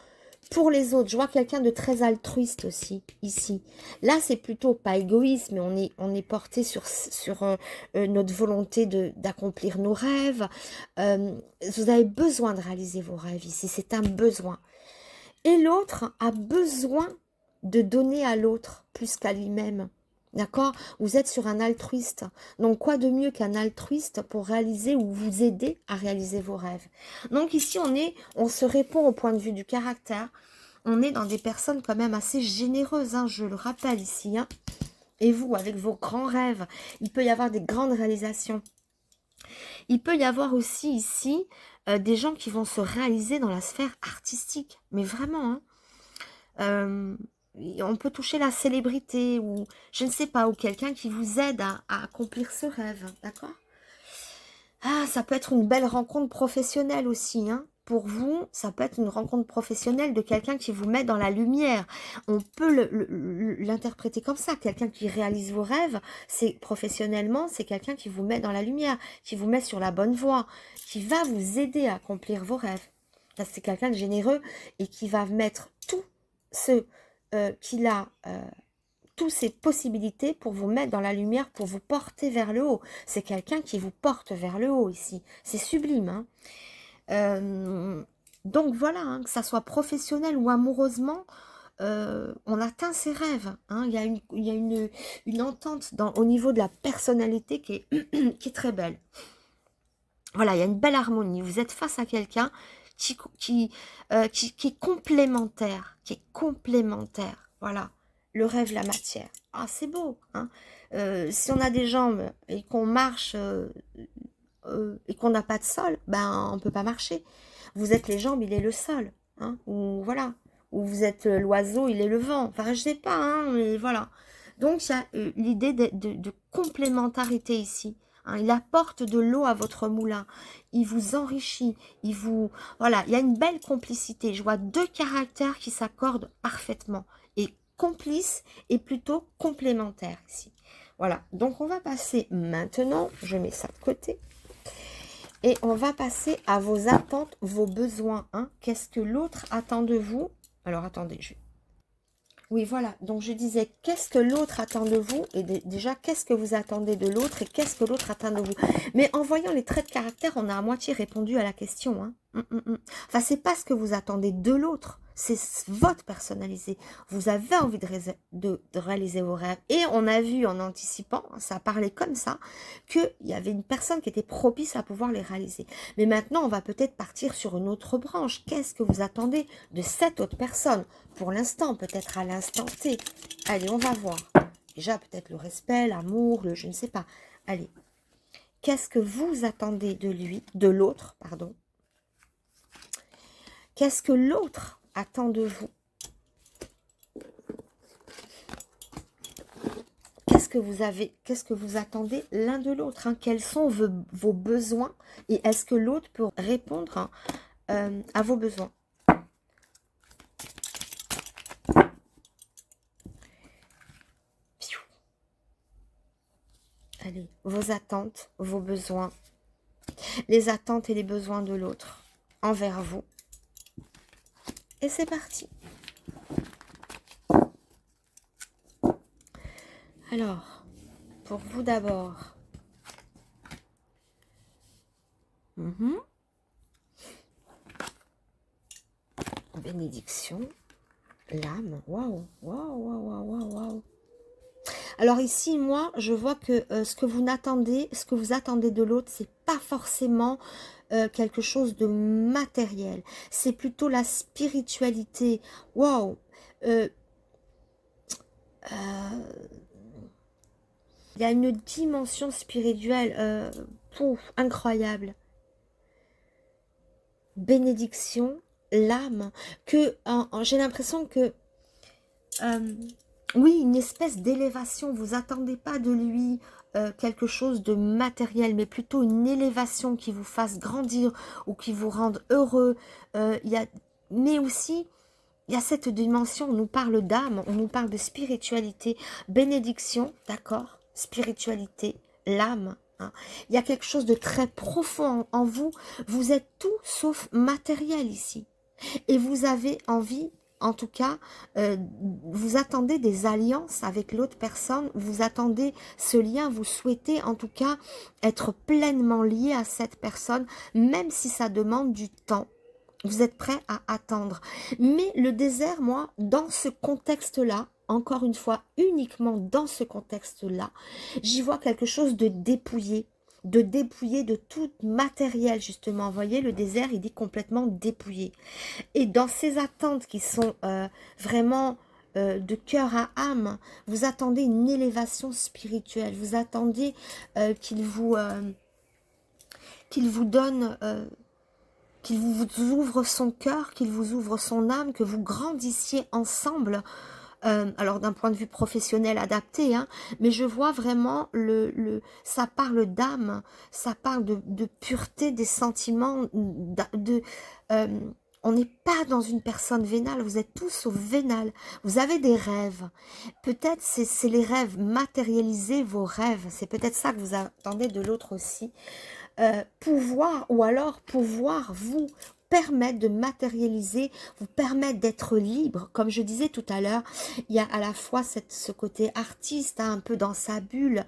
[SPEAKER 1] pour les autres. Je vois quelqu'un de très altruiste aussi, ici. Là, c'est plutôt pas égoïste, mais on est porté sur notre volonté d'accomplir nos rêves. Vous avez besoin de réaliser vos rêves ici, c'est un besoin. Et l'autre a besoin de donner à l'autre plus qu'à lui-même. D'accord? Vous êtes sur un altruiste. Donc, quoi de mieux qu'un altruiste pour réaliser ou vous aider à réaliser vos rêves? Donc, ici, on se répond au point de vue du caractère. On est dans des personnes quand même assez généreuses, hein, je le rappelle ici. Hein. Et vous, avec vos grands rêves, il peut y avoir des grandes réalisations. Il peut y avoir aussi ici des gens qui vont se réaliser dans la sphère artistique. Mais vraiment, hein. On peut toucher la célébrité ou je ne sais pas, ou quelqu'un qui vous aide à accomplir ce rêve, d'accord? Ah, ça peut être une belle rencontre professionnelle aussi, hein. Pour vous, ça peut être une rencontre professionnelle de quelqu'un qui vous met dans la lumière. On peut l'interpréter comme ça. Quelqu'un qui réalise vos rêves, c'est professionnellement, c'est quelqu'un qui vous met dans la lumière, qui vous met sur la bonne voie, qui va vous aider à accomplir vos rêves. C'est quelqu'un de généreux et qui va mettre tout ce qu'il a, toutes ces possibilités pour vous mettre dans la lumière, pour vous porter vers le haut. C'est quelqu'un qui vous porte vers le haut ici. C'est sublime. Hein. Donc voilà, hein, que ça soit professionnel ou amoureusement, on atteint ses rêves. Hein. Il y a une entente au niveau de la personnalité qui est très belle. Voilà, il y a une belle harmonie. Vous êtes face à quelqu'un qui est complémentaire, voilà, le rêve, la matière. Ah, c'est beau, hein. Si on a des jambes et qu'on marche et qu'on n'a pas de sol, ben on peut pas marcher. Vous êtes les jambes, il est le sol, hein, ou voilà, ou vous êtes l'oiseau, il est le vent. Enfin, je sais pas, hein, mais voilà. Donc il y a l'idée de complémentarité ici. Hein, il apporte de l'eau à votre moulin, il vous enrichit, voilà, il y a une belle complicité. Je vois deux caractères qui s'accordent parfaitement et complices et plutôt complémentaires ici. Voilà, donc on va passer maintenant, je mets ça de côté, et on va passer à vos attentes, vos besoins. Hein. Qu'est-ce que l'autre attend de vous? Alors attendez, Oui, voilà. Donc, je disais, qu'est-ce que l'autre attend de vous? Et déjà, qu'est-ce que vous attendez de l'autre? Et qu'est-ce que l'autre attend de vous? Mais en voyant les traits de caractère, on a à moitié répondu à la question. Hein. Enfin, c'est pas ce que vous attendez de l'autre. C'est votre personnalisé. Vous avez envie de réaliser vos rêves. Et on a vu en anticipant, ça parlait comme ça, qu'il y avait une personne qui était propice à pouvoir les réaliser. Mais maintenant, on va peut-être partir sur une autre branche. Qu'est-ce que vous attendez de cette autre personne? Pour l'instant, peut-être à l'instant T. Allez, on va voir. Déjà, peut-être le respect, l'amour, le je ne sais pas. Allez. Qu'est-ce que vous attendez de lui, de l'autre, pardon? Qu'est-ce que l'autre attend de vous? Qu'est-ce que vous attendez l'un de l'autre, hein? Quels sont vos besoins? Et est-ce que l'autre peut répondre, hein, à vos besoins? Allez, vos attentes, vos besoins, les attentes et les besoins de l'autre envers vous. Et c'est parti. Alors, pour vous d'abord. Bénédiction. L'âme. Waouh, waouh, waouh, waouh, waouh. Alors ici, moi, je vois que ce que vous attendez de l'autre, c'est pas forcément quelque chose de matériel. C'est plutôt la spiritualité. Waouh. Il y a une dimension spirituelle incroyable. Bénédiction, l'âme, que j'ai l'impression que oui, une espèce d'élévation. Vous attendez pas de lui quelque chose de matériel, mais plutôt une élévation qui vous fasse grandir ou qui vous rende heureux. Mais aussi, il y a cette dimension, on nous parle d'âme, on nous parle de spiritualité, bénédiction, d'accord, spiritualité, l'âme. Hein. Il y a quelque chose de très profond en vous. Vous êtes tout sauf matériel ici. Et vous avez envie, en tout cas, vous attendez des alliances avec l'autre personne, vous attendez ce lien, vous souhaitez en tout cas être pleinement lié à cette personne, même si ça demande du temps. Vous êtes prêt à attendre. Mais le désert, moi, dans ce contexte-là, encore une fois, uniquement dans ce contexte-là, j'y vois quelque chose de dépouillé de tout matériel, justement. Vous voyez, le désert, il dit complètement dépouillé. Et dans ces attentes qui sont vraiment de cœur à âme, vous attendez une élévation spirituelle. Vous attendez qu'il vous donne... qu'il vous ouvre son cœur, qu'il vous ouvre son âme, que vous grandissiez ensemble. Alors d'un point de vue professionnel adapté, hein, mais je vois vraiment ça parle d'âme, ça parle de pureté des sentiments, on n'est pas dans une personne vénale, vous êtes tous au vénal, vous avez des rêves, peut-être c'est les rêves, matérialiser vos rêves, c'est peut-être ça que vous attendez de l'autre aussi, pouvoir vous permettre de matérialiser, vous permettre d'être libre. Comme je disais tout à l'heure, il y a à la fois ce côté artiste, hein, un peu dans sa bulle,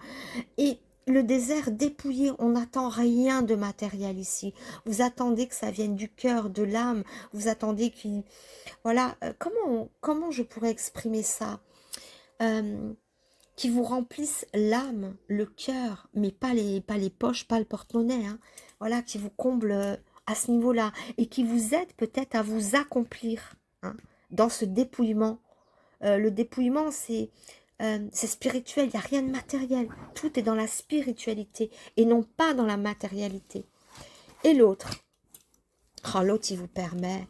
[SPEAKER 1] et le désert dépouillé. On n'attend rien de matériel ici. Vous attendez que ça vienne du cœur, de l'âme. Vous attendez qu'il... Voilà, comment je pourrais exprimer ça qui vous remplissent l'âme, le cœur, mais pas les poches, pas le porte-monnaie, hein. Voilà, qui vous comblent à ce niveau-là, et qui vous aident peut-être à vous accomplir, hein, dans ce dépouillement. Le dépouillement, c'est spirituel, il n'y a rien de matériel. Tout est dans la spiritualité, et non pas dans la matérialité. Et l'autre, l'autre, il vous permet,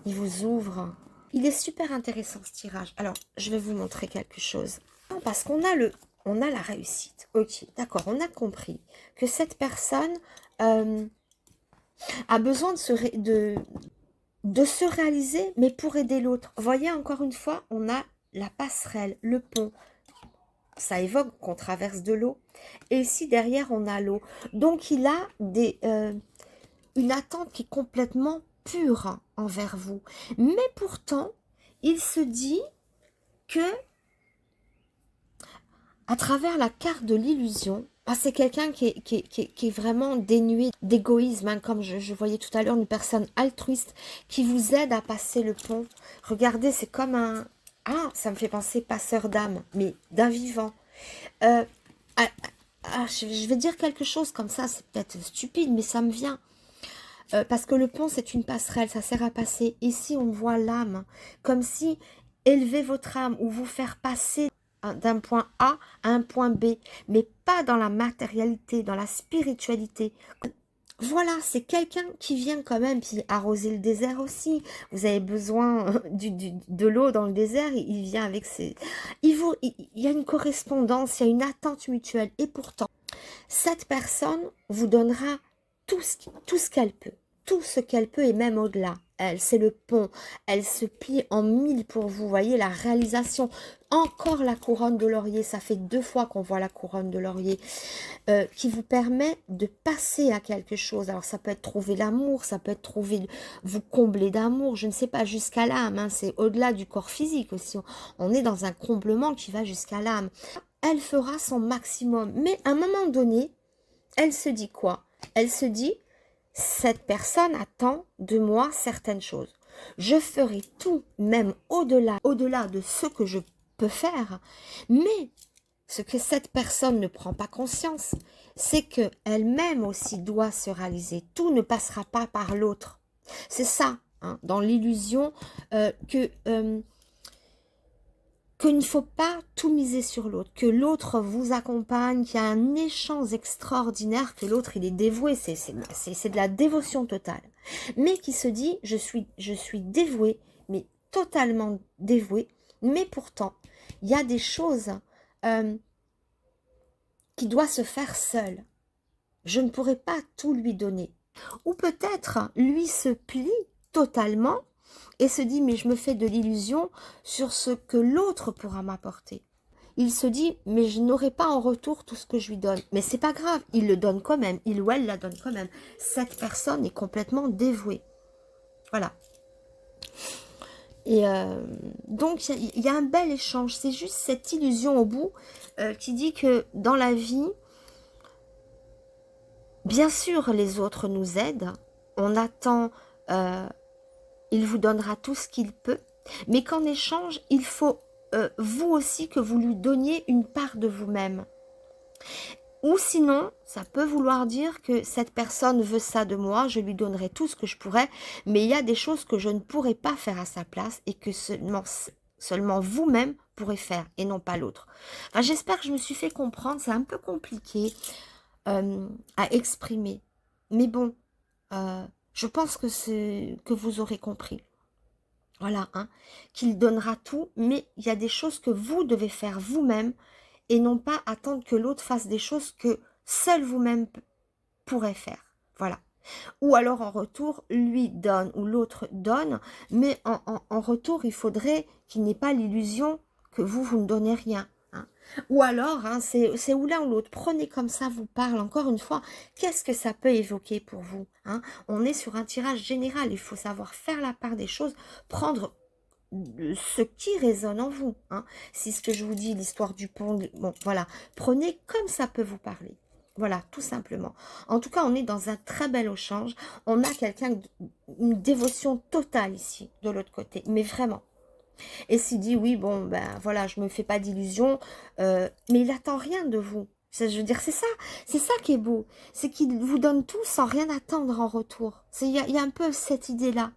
[SPEAKER 1] il vous ouvre. Il est super intéressant ce tirage. Alors, je vais vous montrer quelque chose. Parce qu'on a la réussite. Ok, d'accord, on a compris que cette personne a besoin de se réaliser, mais pour aider l'autre. Vous voyez, encore une fois, on a la passerelle, le pont. Ça évoque qu'on traverse de l'eau. Et ici, derrière, on a l'eau. Donc, il a une attente qui est complètement pure envers vous. Mais pourtant, il se dit que à travers la carte de l'illusion, c'est quelqu'un qui est vraiment dénué d'égoïsme, hein, comme je voyais tout à l'heure, une personne altruiste qui vous aide à passer le pont. Regardez, c'est comme un... Ah, ça me fait penser passeur d'âme, mais d'un vivant. Euh, je vais dire quelque chose comme ça, c'est peut-être stupide, mais ça me vient. Parce que le pont, c'est une passerelle, ça sert à passer. Ici, on voit l'âme, comme si élever votre âme ou vous faire passer d'un point A à un point B, mais pas dans la matérialité, dans la spiritualité. Voilà, c'est quelqu'un qui vient quand même, puis arroser le désert aussi. Vous avez besoin de l'eau dans le désert, il vient avec ses... Il y a une correspondance, il y a une attente mutuelle. Et pourtant, cette personne vous donnera tout ce qu'elle peut. Tout ce qu'elle peut et même au-delà. Elle, c'est le pont. Elle se plie en mille pour vous. Voyez la réalisation. Encore la couronne de laurier. Ça fait 2 fois qu'on voit la couronne de laurier. Qui vous permet de passer à quelque chose. Alors ça peut être trouver l'amour. Ça peut être trouver, vous combler d'amour. Je ne sais pas, jusqu'à l'âme. Hein, c'est au-delà du corps physique aussi. On est dans un comblement qui va jusqu'à l'âme. Elle fera son maximum. Mais à un moment donné, elle se dit quoi? Elle se dit, cette personne attend de moi certaines choses. Je ferai tout, même au-delà de ce que je peux faire. Mais ce que cette personne ne prend pas conscience, c'est qu'elle-même aussi doit se réaliser. Tout ne passera pas par l'autre. C'est ça, hein, dans l'illusion qu'il ne faut pas tout miser sur l'autre, que l'autre vous accompagne, qu'il y a un échange extraordinaire, que l'autre il est dévoué, c'est de la dévotion totale. Mais qui se dit, je suis dévoué, mais totalement dévoué, mais pourtant, il y a des choses qui doivent se faire seul. Je ne pourrai pas tout lui donner. Ou peut-être, lui se plie totalement et se dit, mais je me fais de l'illusion sur ce que l'autre pourra m'apporter. Il se dit, mais je n'aurai pas en retour tout ce que je lui donne. Mais c'est pas grave, il le donne quand même, il ou elle la donne quand même. Cette personne est complètement dévouée. Voilà. Et donc, il y a un bel échange. C'est juste cette illusion au bout qui dit que dans la vie, bien sûr, les autres nous aident. On attend... il vous donnera tout ce qu'il peut, mais qu'en échange, il faut vous aussi que vous lui donniez une part de vous-même. Ou sinon, ça peut vouloir dire que cette personne veut ça de moi, je lui donnerai tout ce que je pourrais, mais il y a des choses que je ne pourrais pas faire à sa place et que seulement vous-même pourrez faire et non pas l'autre. Enfin, j'espère que je me suis fait comprendre, c'est un peu compliqué à exprimer. Mais bon, je pense que vous aurez compris. Voilà, hein, qu'il donnera tout, mais il y a des choses que vous devez faire vous-même et non pas attendre que l'autre fasse des choses que seul vous-même pourrez faire. Voilà. Ou alors en retour, lui donne ou l'autre donne, mais en retour, il faudrait qu'il n'ait pas l'illusion que vous ne donnez rien. Hein. Ou alors, hein, c'est ou l'un ou l'autre. Prenez comme ça vous parle. Encore une fois, qu'est-ce que ça peut évoquer pour vous, hein? On est sur un tirage général. Il faut savoir faire la part des choses, prendre ce qui résonne en vous. Hein. Si ce que je vous dis, l'histoire du pont, bon, voilà. Prenez comme ça peut vous parler. Voilà, tout simplement. En tout cas, on est dans un très bel échange. On a quelqu'un, une dévotion totale ici, de l'autre côté. Mais vraiment. Et s'il dit, oui, bon, ben voilà, je me fais pas d'illusions, mais il attend rien de vous. Je veux dire, c'est ça qui est beau. C'est qu'il vous donne tout sans rien attendre en retour. Il y a un peu cette idée-là.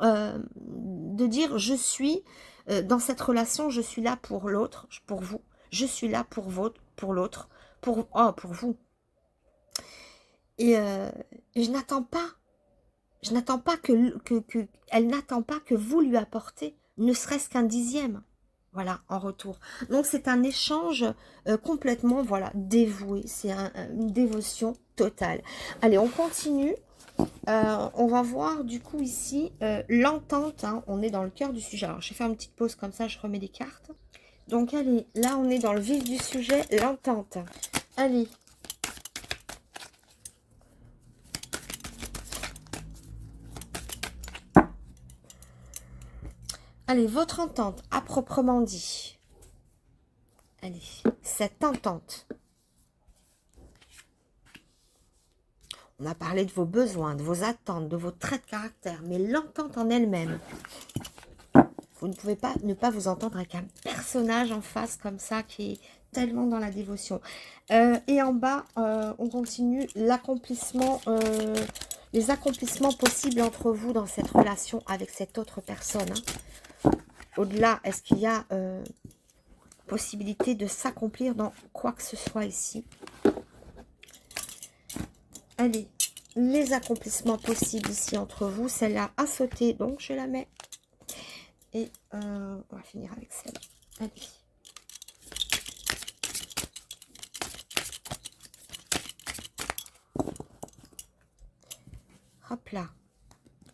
[SPEAKER 1] De dire, je suis, dans cette relation, je suis là pour l'autre, pour vous. Je suis là pour l'autre, pour vous. Et je n'attends pas. Je n'attends pas elle n'attend pas que vous lui apportez, ne serait-ce qu'un dixième. Voilà, en retour. Donc, c'est un échange complètement, voilà, dévoué. C'est une dévotion totale. Allez, on continue. On va voir, du coup, ici, l'entente. Hein, on est dans le cœur du sujet. Alors, je vais faire une petite pause comme ça, je remets les cartes. Donc, allez, là, on est dans le vif du sujet, l'entente. Allez. Allez, votre entente, à proprement dit. Allez, cette entente. On a parlé de vos besoins, de vos attentes, de vos traits de caractère, mais l'entente en elle-même. Vous ne pouvez pas ne pas vous entendre avec un personnage en face comme ça qui est tellement dans la dévotion. Et en bas, on continue l'accomplissement, les accomplissements possibles entre vous dans cette relation avec cette autre personne. Hein. Au-delà, est-ce qu'il y a possibilité de s'accomplir dans quoi que ce soit ici? Allez, les accomplissements possibles ici entre vous, celle-là a sauté, donc je la mets. Et on va finir avec celle-là. Allez. Hop là.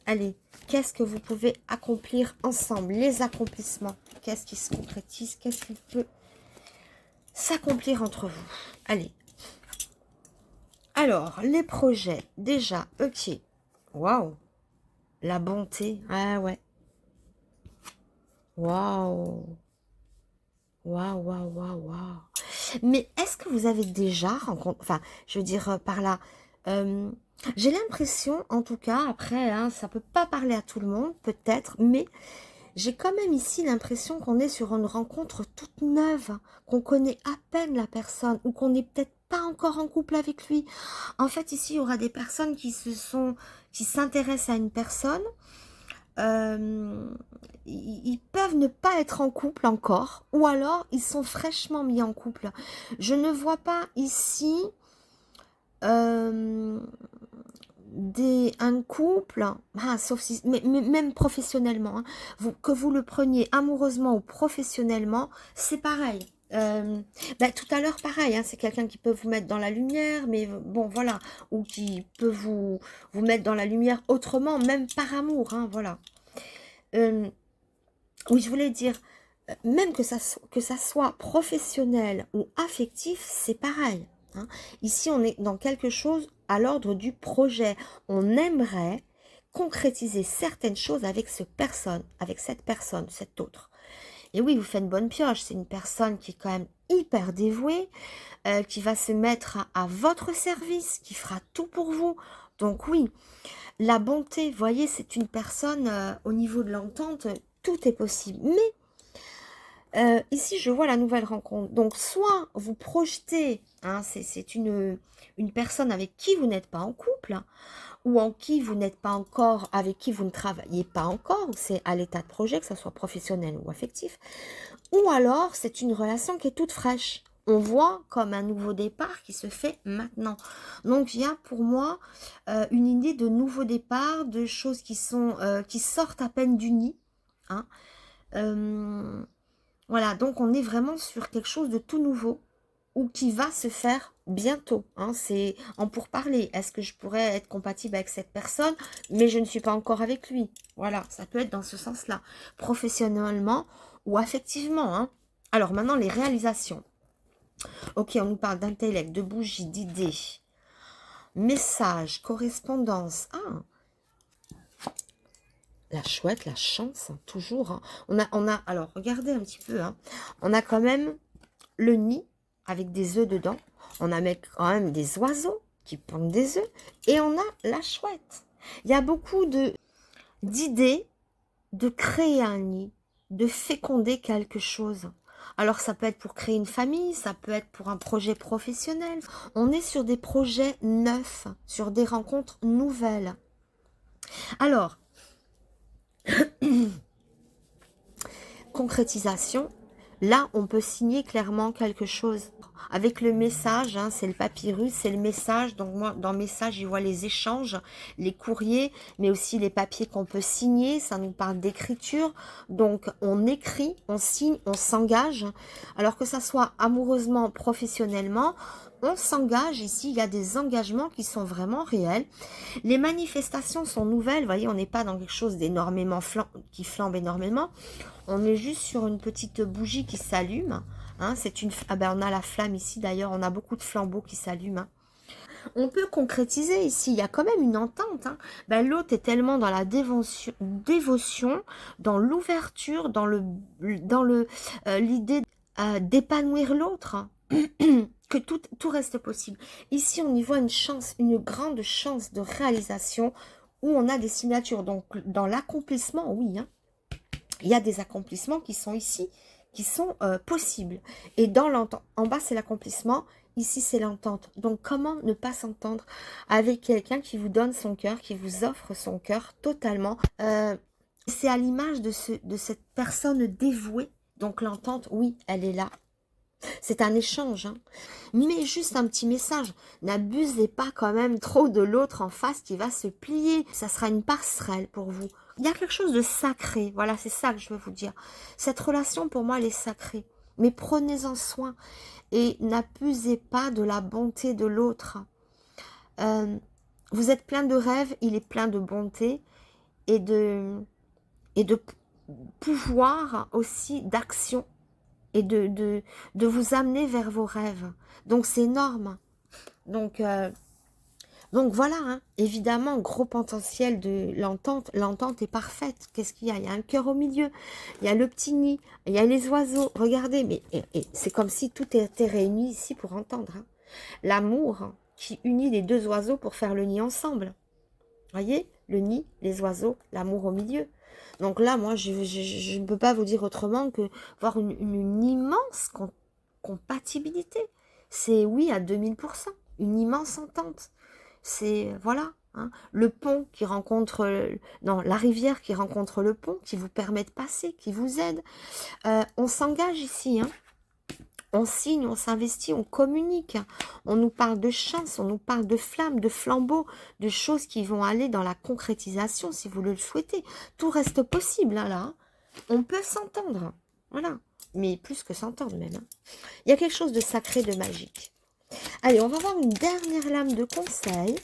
[SPEAKER 1] Allez, qu'est-ce que vous pouvez accomplir ensemble? Les accomplissements. Qu'est-ce qui se concrétise? Qu'est-ce qui peut s'accomplir entre vous? Allez. Alors, les projets. Déjà, ok. Waouh. La bonté. Ah ouais. Waouh. Waouh, waouh, waouh, waouh. Mais est-ce que vous avez déjà rencontré... Enfin, je veux dire par là... j'ai l'impression, en tout cas, après, hein, ça peut pas parler à tout le monde, peut-être, mais j'ai quand même ici l'impression qu'on est sur une rencontre toute neuve, hein, qu'on connaît à peine la personne, ou qu'on n'est peut-être pas encore en couple avec lui. En fait, ici, il y aura des personnes qui s'intéressent à une personne. Ils peuvent ne pas être en couple encore, ou alors ils sont fraîchement mis en couple. Je ne vois pas ici un couple, sauf si, mais même professionnellement, hein, que vous le preniez amoureusement ou professionnellement, c'est pareil. Tout à l'heure, pareil, hein, c'est quelqu'un qui peut vous mettre dans la lumière, mais bon, voilà, ou qui peut vous mettre dans la lumière autrement, même par amour, hein, voilà. Oui, je voulais dire, même que ça soit professionnel ou affectif, c'est pareil. Hein. Ici, on est dans quelque chose à l'ordre du projet. On aimerait concrétiser certaines choses avec cette personne, cette autre. Et oui, vous faites une bonne pioche. C'est une personne qui est quand même hyper dévouée, qui va se mettre à votre service, qui fera tout pour vous. Donc oui, la bonté, vous voyez, c'est une personne, au niveau de l'entente, tout est possible. Mais ici, je vois la nouvelle rencontre. Donc, soit vous projetez, hein, c'est une personne avec qui vous n'êtes pas en couple, ou en qui vous n'êtes pas encore, avec qui vous ne travaillez pas encore, c'est à l'état de projet, que ce soit professionnel ou affectif, ou alors c'est une relation qui est toute fraîche. On voit comme un nouveau départ qui se fait maintenant. Donc, il y a pour moi une idée de nouveau départ, de choses qui sortent à peine du nid. Hein. Voilà, donc on est vraiment sur quelque chose de tout nouveau ou qui va se faire bientôt. Hein. C'est en pourparler. Est-ce que je pourrais être compatible avec cette personne, mais je ne suis pas encore avec lui? Voilà, ça peut être dans ce sens-là, professionnellement ou affectivement. Hein. Alors maintenant, les réalisations. Ok, on nous parle d'intellect, de bougie, d'idées, messages, correspondance. Ah, la chouette, la chance, hein, toujours. Hein. On a, alors, regardez un petit peu. Hein. On a quand même le nid avec des œufs dedans. On a quand même des oiseaux qui pondent des œufs. Et on a la chouette. Il y a beaucoup d'idées de créer un nid, de féconder quelque chose. Alors, ça peut être pour créer une famille, ça peut être pour un projet professionnel. On est sur des projets neufs, sur des rencontres nouvelles. Alors, concrétisation, là, on peut signer clairement quelque chose. Avec le message, hein, c'est le papyrus, c'est le message. Donc moi, dans le message, je vois les échanges, les courriers, mais aussi les papiers qu'on peut signer. Ça nous parle d'écriture. Donc on écrit, on signe, on s'engage. Alors que ça soit amoureusement, professionnellement, on s'engage. Ici, il y a des engagements qui sont vraiment réels. Les manifestations sont nouvelles. Vous voyez, on n'est pas dans quelque chose d'énormément qui flambe énormément. On est juste sur une petite bougie qui s'allume. Hein, on a la flamme ici, d'ailleurs, on a beaucoup de flambeaux qui s'allument. Hein. On peut concrétiser ici, il y a quand même une entente. Hein. Ben, l'autre est tellement dans la dévotion, dans l'ouverture, dans l'idée d'épanouir l'autre, hein, que tout reste possible. Ici, on y voit une chance, une grande chance de réalisation où on a des signatures. Donc, dans l'accomplissement, oui, hein, il y a des accomplissements qui sont ici, qui sont possibles. Et dans l'entente, en bas, c'est l'accomplissement. Ici, c'est l'entente. Donc, comment ne pas s'entendre avec quelqu'un qui vous donne son cœur, qui vous offre son cœur totalement. C'est à l'image de cette personne dévouée. Donc, l'entente, oui, elle est là. C'est un échange, hein. Mais juste un petit message. N'abusez pas quand même trop de l'autre en face qui va se plier. Ça sera une passerelle pour vous. Il y a quelque chose de sacré. Voilà, c'est ça que je veux vous dire. Cette relation, pour moi, elle est sacrée. Mais prenez-en soin. Et n'abusez pas de la bonté de l'autre. Vous êtes plein de rêves, il est plein de bonté et de pouvoir aussi, d'action et de vous amener vers vos rêves. Donc c'est énorme. Donc voilà, hein. Évidemment, gros potentiel de l'entente. L'entente est parfaite. Qu'est-ce qu'il y a? Il y a un cœur au milieu, il y a le petit nid, il y a les oiseaux. Regardez, mais et c'est comme si tout était réuni ici pour entendre. Hein. L'amour, hein, qui unit les deux oiseaux pour faire le nid ensemble. Voyez, le nid, les oiseaux, l'amour au milieu. Donc là, moi, je ne peux pas vous dire autrement que voir une immense compatibilité. C'est oui à 2000%, une immense entente. C'est, voilà, hein, le pont qui rencontre, non, la rivière qui rencontre le pont, qui vous permet de passer, qui vous aide. On s'engage ici, hein. On signe, on s'investit, on communique. On nous parle de chance, on nous parle de flammes, de flambeaux, de choses qui vont aller dans la concrétisation si vous le souhaitez. Tout reste possible, hein, là. On peut s'entendre, voilà. Mais plus que s'entendre même. Hein. Il y a quelque chose de sacré, de magique. Allez, on va voir une dernière lame de conseil.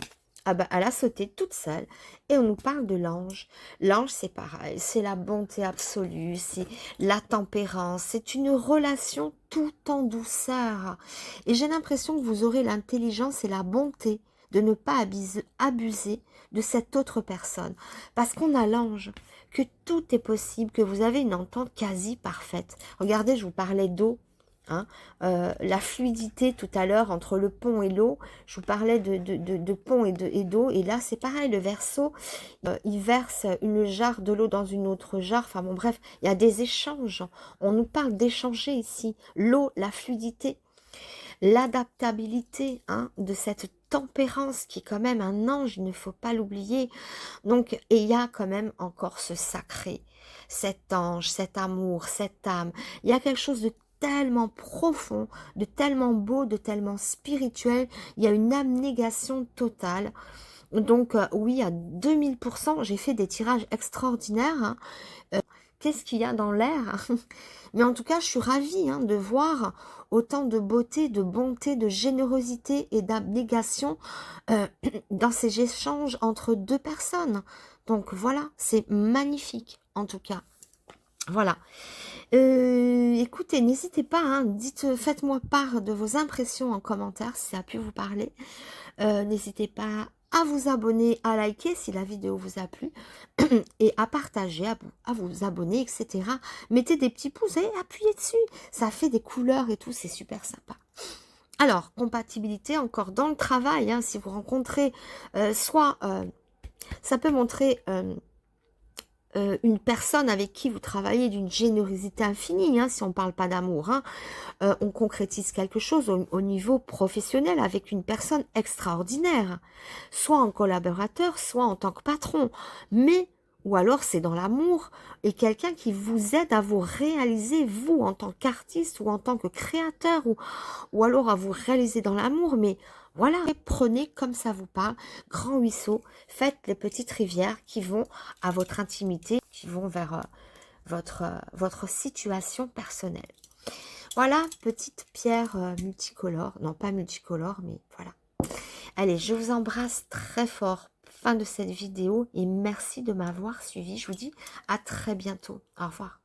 [SPEAKER 1] Ah bah, elle a sauté toute seule. Et on nous parle de l'ange. L'ange, c'est pareil. C'est la bonté absolue. C'est la tempérance. C'est une relation tout en douceur. Et j'ai l'impression que vous aurez l'intelligence et la bonté de ne pas abuser de cette autre personne. Parce qu'on a l'ange, que tout est possible, que vous avez une entente quasi parfaite. Regardez, je vous parlais d'eau. Hein, la fluidité tout à l'heure entre le pont et l'eau, je vous parlais de pont et d'eau, et là c'est pareil, le Verseau, il verse une jarre de l'eau dans une autre jarre, enfin bon bref, il y a des échanges, on nous parle d'échanger ici, l'eau, la fluidité, l'adaptabilité, hein, de cette tempérance qui est quand même un ange, il ne faut pas l'oublier, donc, et il y a quand même encore ce sacré, cet ange, cet amour, cette âme, il y a quelque chose de tellement profond, de tellement beau, de tellement spirituel, il y a une abnégation totale. Donc oui, à 2000%, j'ai fait des tirages extraordinaires. Hein. Qu'est-ce qu'il y a dans l'air? Mais en tout cas, je suis ravie, hein, de voir autant de beauté, de bonté, de générosité et d'abnégation dans ces échanges entre deux personnes. Donc voilà, c'est magnifique en tout cas. Voilà. Écoutez, n'hésitez pas, hein, faites-moi part de vos impressions en commentaire si ça a pu vous parler. N'hésitez pas à vous abonner, à liker si la vidéo vous a plu et à partager, à vous abonner, etc. Mettez des petits pouces et appuyez dessus. Ça fait des couleurs et tout, c'est super sympa. Alors, compatibilité encore dans le travail, hein, si vous rencontrez ça peut montrer une personne avec qui vous travaillez d'une générosité infinie, hein, si on ne parle pas d'amour, hein, on concrétise quelque chose au niveau professionnel avec une personne extraordinaire, soit en collaborateur, soit en tant que patron, mais ou alors c'est dans l'amour et quelqu'un qui vous aide à vous réaliser, vous, en tant qu'artiste ou en tant que créateur, ou alors à vous réaliser dans l'amour, mais voilà, prenez comme ça vous parle, grand ruisseau, faites les petites rivières qui vont à votre intimité, qui vont vers votre situation personnelle. Voilà, petite pierre multicolore, non pas multicolore, mais voilà. Allez, je vous embrasse très fort, fin de cette vidéo, et merci de m'avoir suivi. Je vous dis à très bientôt. Au revoir.